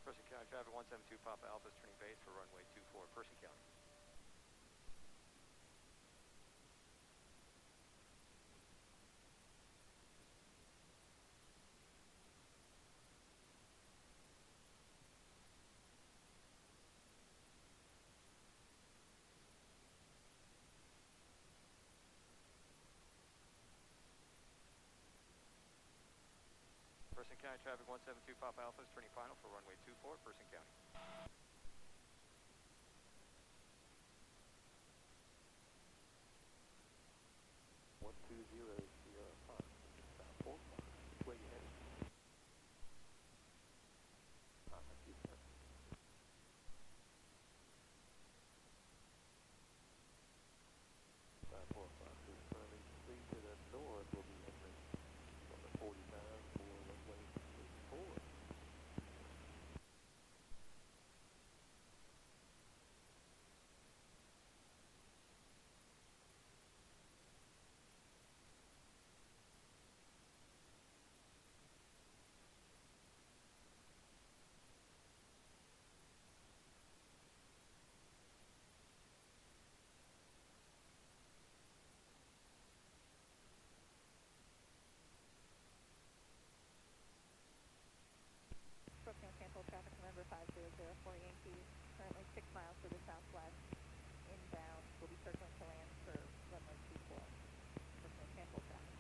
[SPEAKER 1] Person County traffic 172 Papa Alpha is turning base for runway 24, Person County. Person County traffic 172 Papa Alpha is turning final for runway 24, Person County.
[SPEAKER 7] 120 Sierra Fox, South 45. Which way you headed? Yes, sir. South 45 is currently speed to the north. Will be entering on the 49 for runway 24.
[SPEAKER 9] Brookdale Campbell traffic, November 5004 Yankee. Currently 6 miles to the southwest. Inbound. We'll be circling to land for runway 24. Brookdale Campbell traffic.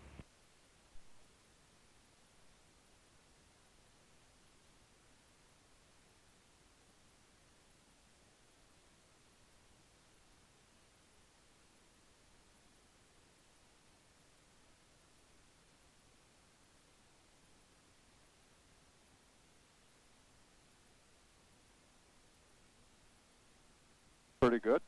[SPEAKER 3] Pretty good.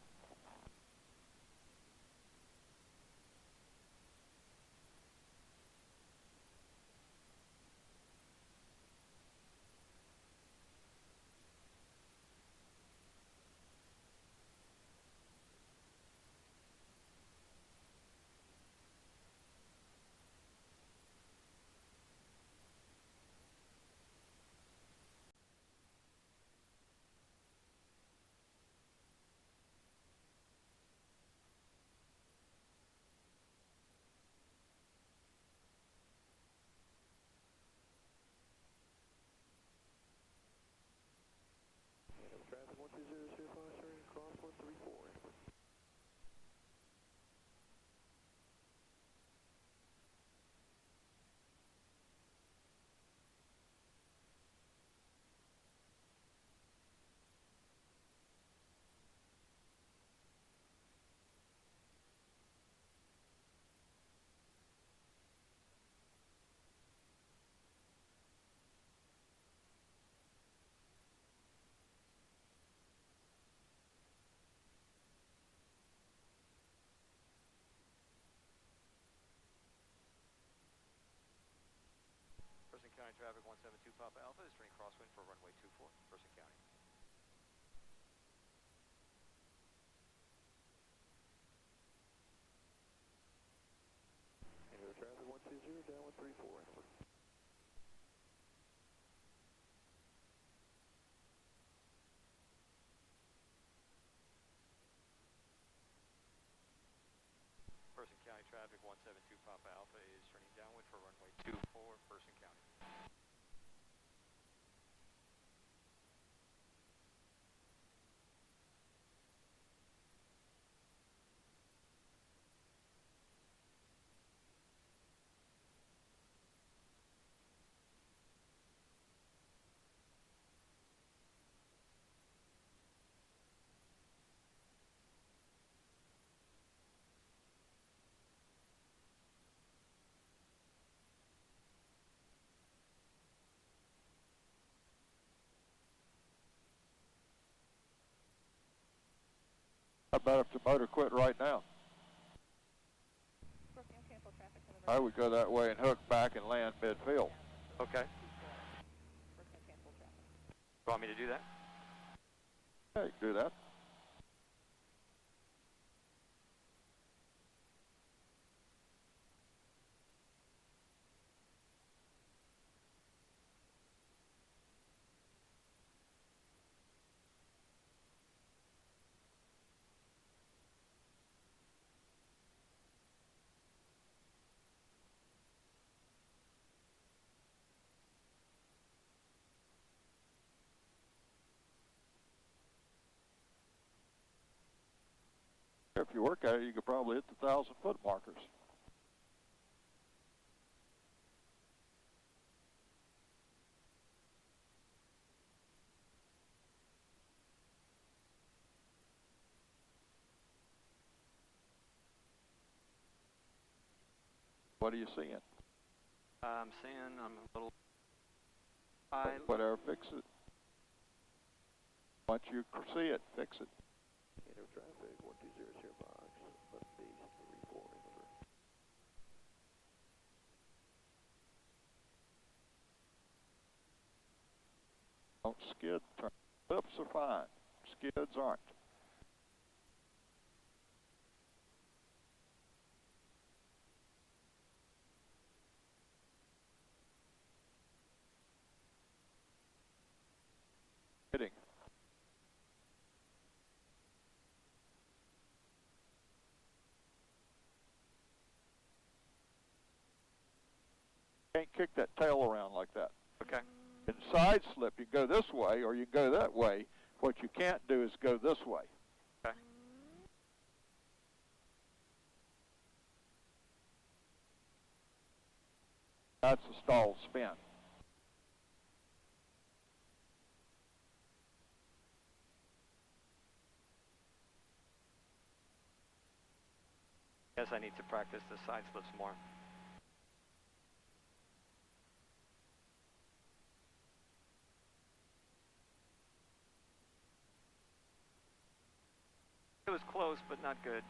[SPEAKER 7] 34 in over.
[SPEAKER 1] Person County traffic 172 Papa Alpha is turning downwind for runway 24, Person County.
[SPEAKER 3] How about if the motor quit right now?
[SPEAKER 9] Scorpio, cancel traffic to
[SPEAKER 3] I would go that way and hook back and land midfield.
[SPEAKER 1] Okay.
[SPEAKER 9] Scorpio, cancel traffic.
[SPEAKER 1] You want me to do that?
[SPEAKER 3] Yeah, you can do that. If you work at it, you could probably hit the 1,000-foot markers. What are you seeing?
[SPEAKER 1] I'm seeing I'm a little high.
[SPEAKER 3] Whatever, fix it. Once you see it, fix it.
[SPEAKER 7] Inner traffic 120 share box. Button base 34 in over.
[SPEAKER 3] Don't skid. Turn. Flips are fine. Skids aren't. Hitting. Can't kick that tail around like that.
[SPEAKER 1] Okay.
[SPEAKER 3] In side slip, you can go this way or you can go that way. What you can't do is go this way.
[SPEAKER 1] Okay.
[SPEAKER 3] That's a stalled spin.
[SPEAKER 1] Guess I need to practice the side slips more. It was close, but not good.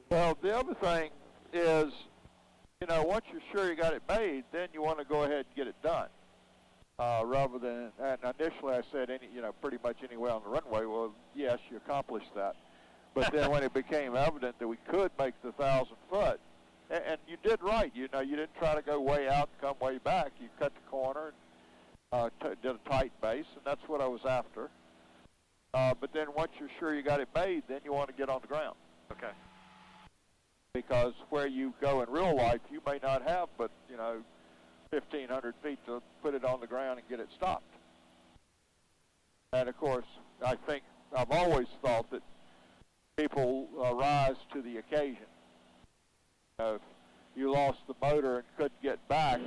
[SPEAKER 3] Well, the other thing is, you know, once you're sure you got it made, then you want to go ahead and get it done. Rather than, and initially I said, pretty much anywhere on the runway. Well, yes, you accomplished that. But then when it became evident that we could make the 1,000 foot, and you did right, you didn't try to go way out and come way back. You cut the corner, and did a tight base, and that's what I was after. But then once you're sure you got it made, then you want to get on the ground.
[SPEAKER 1] Okay.
[SPEAKER 3] Because where you go in real life, you may not have but, 1,500 feet to put it on the ground and get it stopped. And of course, I think I've always thought that people rise to the occasion. If you lost the motor and couldn't get back,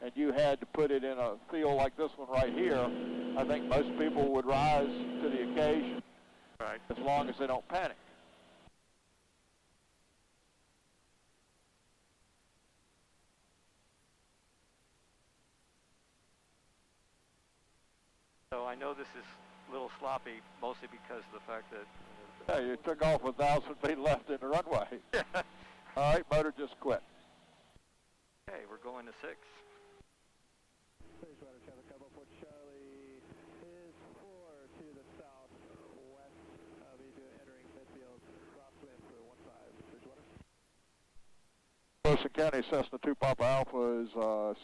[SPEAKER 3] and you had to put it in a field like this one right here, I think most people would rise to the occasion,
[SPEAKER 1] right,
[SPEAKER 3] as long as they don't panic.
[SPEAKER 1] So I know this is a little sloppy, mostly because of the fact that...
[SPEAKER 3] Yeah, you took off 1,000 feet left in the runway. All right, motor just quit.
[SPEAKER 1] Okay, we're going to 6.
[SPEAKER 2] Bridgewater traffic, Cabo Fort Charlie is 4 to the southwest of you, entering midfield, crosswind for 15, Bridgewater.
[SPEAKER 3] Person County, Cessna 2 Papa Alpha is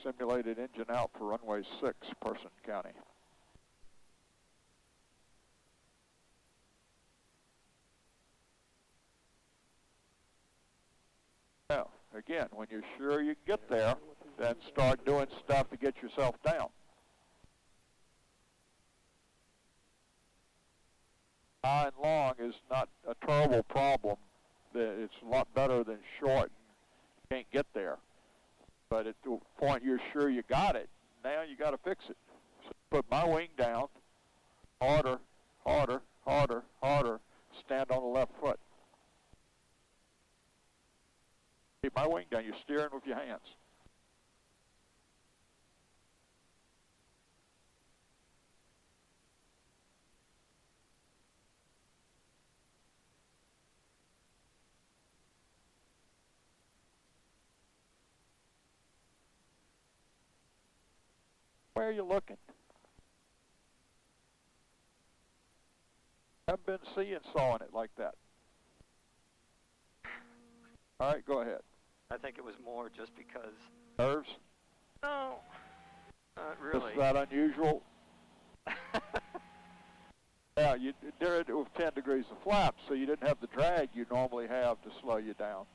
[SPEAKER 3] simulated engine out for runway 6, Person County. Now, again, when you're sure you can get there, then start doing stuff to get yourself down. High and long is not a terrible problem. It's a lot better than short and can't get there. But at the point you're sure you got it, now you got to fix it. So put my wing down, harder, harder, harder, harder, stand on the left foot. Keep my wing down, you're steering with your hands. Where are you looking? I've been sawing it like that. All right, go ahead.
[SPEAKER 1] I think it was more just because...
[SPEAKER 3] Nerves?
[SPEAKER 1] No, not really.
[SPEAKER 3] Is that unusual? Yeah, you did it with 10 degrees of flap, so you didn't have the drag you normally have to slow you down.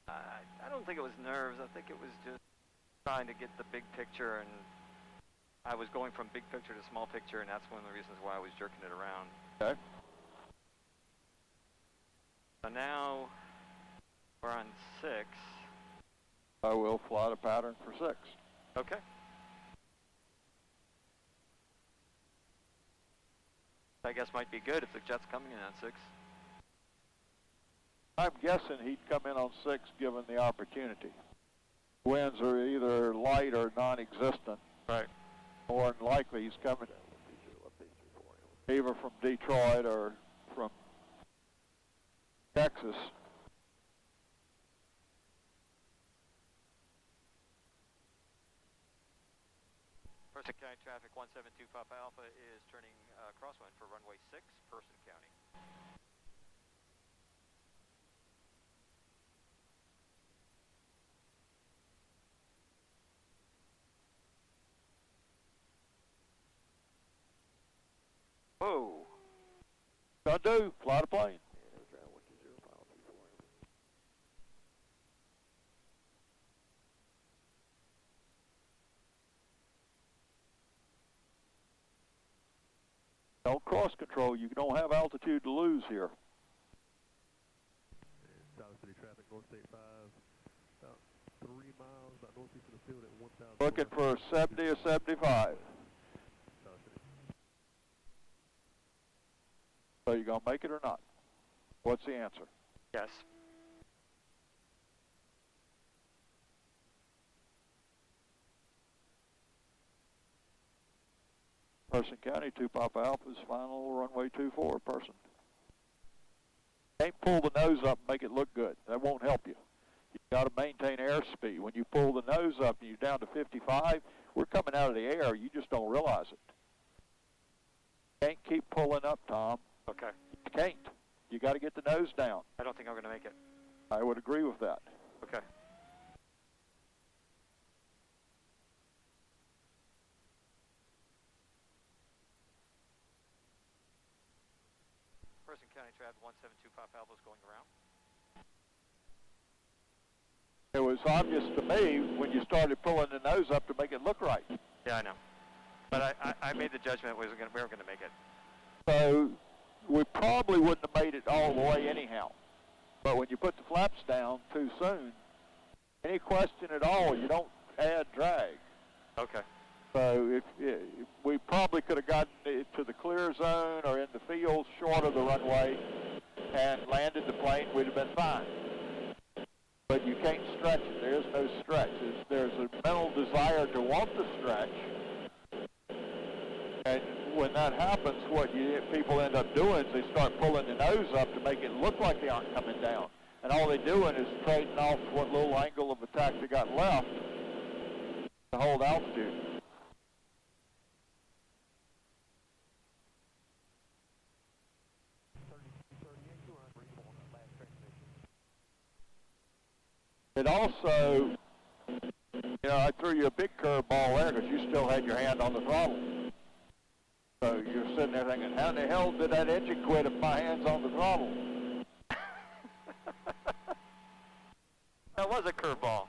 [SPEAKER 1] I don't think it was nerves. I think it was just trying to get the big picture, and I was going from big picture to small picture, and that's one of the reasons why I was jerking it around.
[SPEAKER 3] Okay.
[SPEAKER 1] So now we're on 6.
[SPEAKER 3] I will fly the pattern for 6.
[SPEAKER 1] Okay. I guess might be good if the jet's coming in on 6.
[SPEAKER 3] I'm guessing he'd come in on 6 given the opportunity. Winds are either light or non-existent.
[SPEAKER 1] Right.
[SPEAKER 3] More than likely he's coming either from Detroit or from Texas.
[SPEAKER 1] Person County traffic 172 Papa Alpha is turning crosswind for runway 6, Person County. Whoa.
[SPEAKER 3] Gonna do, fly the plane. Don't cross control, you don't have altitude to lose here.
[SPEAKER 7] South City traffic, North State 5, about 3 miles, about northeast of the field at 1,000.
[SPEAKER 3] Looking for 70 or 75.
[SPEAKER 7] South City.
[SPEAKER 3] So you gonna make it or not? What's the answer?
[SPEAKER 1] Yes.
[SPEAKER 3] Person County, 2 Papa Alpha's final runway 24, Person. Can't pull the nose up and make it look good. That won't help you. You've got to maintain airspeed. When you pull the nose up and you're down to 55, we're coming out of the air. You just don't realize it. Can't keep pulling up, Tom.
[SPEAKER 1] Okay.
[SPEAKER 3] You can't. You got to get the nose down.
[SPEAKER 1] I don't think I'm going to make it.
[SPEAKER 3] I would agree with that.
[SPEAKER 1] Okay. Person County traffic 172 Papa Alpha is going around.
[SPEAKER 3] It was obvious to me when you started pulling the nose up to make it look right.
[SPEAKER 1] Yeah, I know. But I made the judgment we were going to make it.
[SPEAKER 3] So we probably wouldn't have made it all the way anyhow. But when you put the flaps down too soon, any question at all, you don't add drag.
[SPEAKER 1] Okay.
[SPEAKER 3] So if we probably could have gotten it to the clear zone or in the field short of the runway and landed the plane, we'd have been fine. But you can't stretch it. There's no stretch. There's a mental desire to want to stretch. And when that happens, what people end up doing is they start pulling the nose up to make it look like they aren't coming down. And all they're doing is trading off what little angle of attack they got left to hold altitude. it also, you know, I threw you a big curveball there because you still had your hand on the throttle. So you're sitting there thinking, how in the hell did that engine quit if my hand's on the throttle?
[SPEAKER 1] That was a curveball.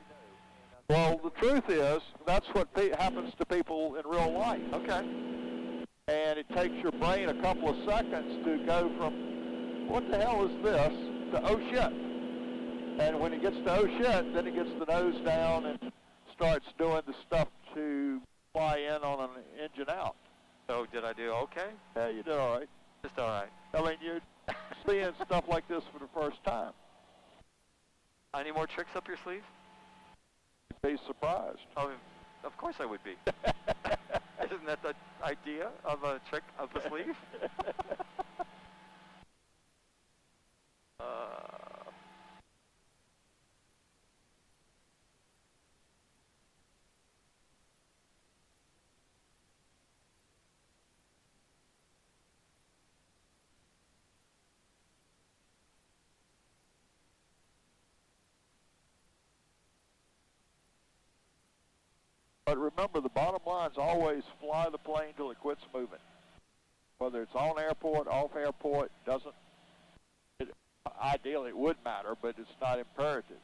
[SPEAKER 3] Well, the truth is, that's what happens to people in real life.
[SPEAKER 1] Okay.
[SPEAKER 3] And it takes your brain a couple of seconds to go from, what the hell is this, to oh shit. And when it gets to oh shit, then it gets the nose down and starts doing the stuff to fly in on an engine out.
[SPEAKER 1] So did I do okay?
[SPEAKER 3] Yeah, you did all right.
[SPEAKER 1] Just all right.
[SPEAKER 3] I mean, you're seeing stuff like this for the first time.
[SPEAKER 1] Any more tricks up your sleeve?
[SPEAKER 3] You'd be surprised.
[SPEAKER 1] Oh, of course I would be. Isn't that the idea of a trick up the sleeve?
[SPEAKER 3] But remember, the bottom line is always fly the plane till it quits moving. Whether it's on airport, off airport, ideally it would matter, but it's not imperative.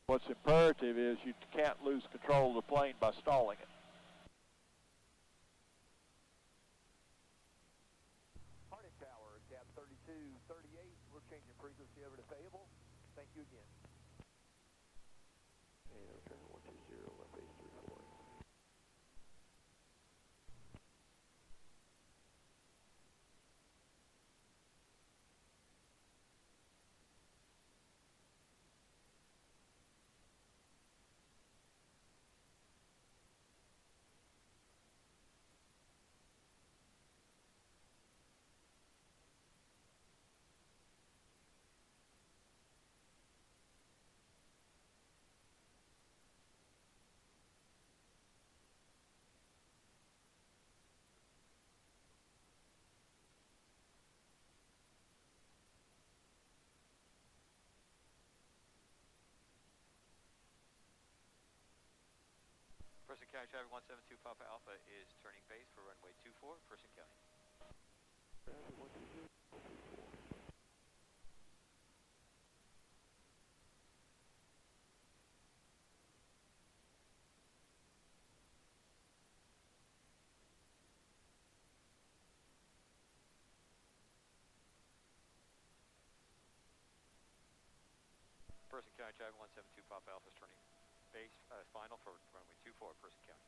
[SPEAKER 3] What's imperative is you can't lose control of the plane by stalling it.
[SPEAKER 7] Harnett Tower, cab 3238. We're changing frequency over to Fable. Thank you again. And return 120, left base 34.
[SPEAKER 1] Person County Traffic 172 Papa Alpha is turning base for runway 24, Person County. Person County Traffic 172 Papa Alpha is turning base final for runway 24, Person County.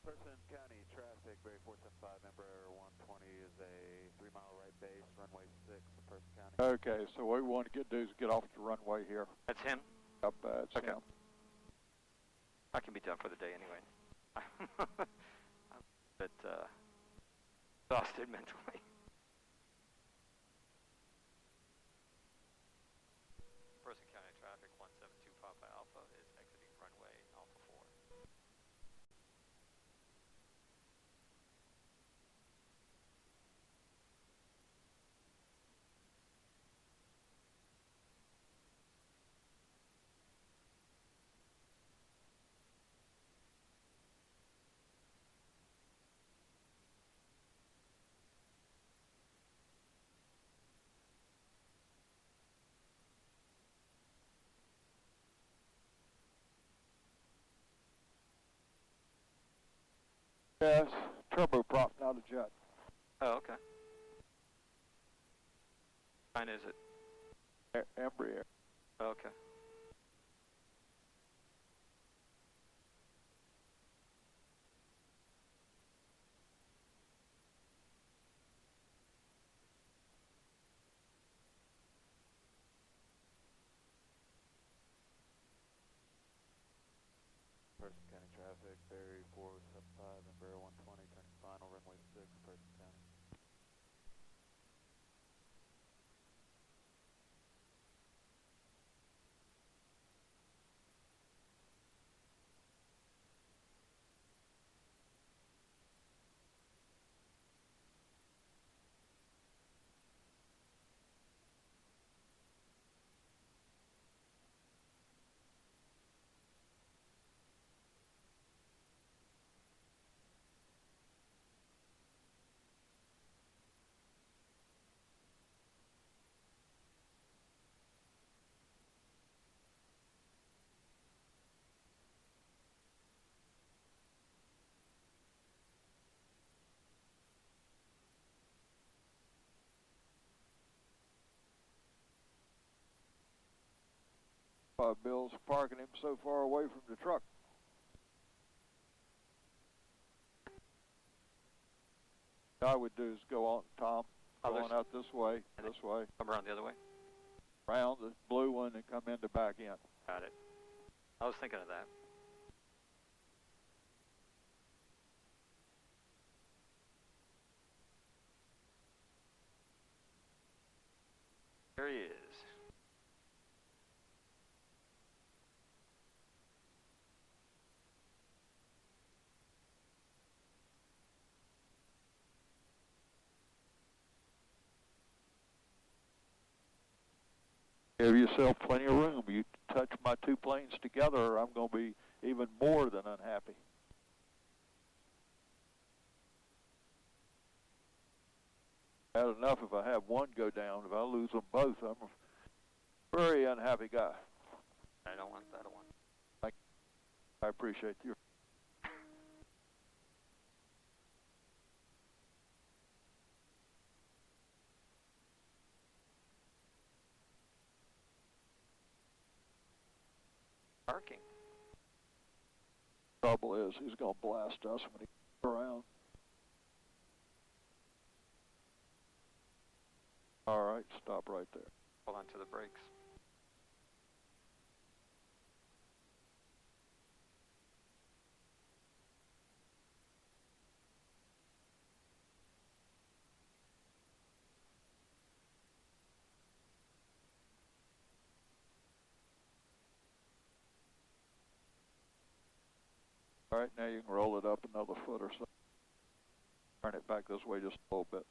[SPEAKER 7] Person County Traffic, Berry 475, number 120 is a 3-mile right base, runway 6 for Person County.
[SPEAKER 3] Okay, so what we want to do is get off the runway here.
[SPEAKER 1] That's him?
[SPEAKER 3] Up, it's
[SPEAKER 1] Okay.
[SPEAKER 3] him.
[SPEAKER 1] I can be done for the day anyway. I'm a bit exhausted mentally. Person County Traffic 172 Papa Alpha is exiting runway Alpha 4.
[SPEAKER 3] Yes, turboprop, not a jet.
[SPEAKER 1] Oh, okay. Fine, is it?
[SPEAKER 3] Embraer.
[SPEAKER 1] Okay.
[SPEAKER 7] Person County traffic, Berry 4075, Embraer 120, turning final, runway 6, Person County.
[SPEAKER 3] Bill's parking him so far away from the truck. What I would do is go on, Tom, going out this way,
[SPEAKER 1] Come around the other way?
[SPEAKER 3] round the blue one and come in the back end.
[SPEAKER 1] Got it. I was thinking of that. There he is.
[SPEAKER 3] Give yourself plenty of room. You touch my two planes together, or I'm going to be even more than unhappy. Bad enough if I have one go down. If I lose them both, I'm a very unhappy guy.
[SPEAKER 1] I don't want that one.
[SPEAKER 3] I appreciate your.
[SPEAKER 1] Parking.
[SPEAKER 3] Trouble is, he's going to blast us when he comes around. All right, stop right there.
[SPEAKER 1] Hold on to the brakes.
[SPEAKER 3] All right, now you can roll it up another foot or so. Turn it back this way just a little bit.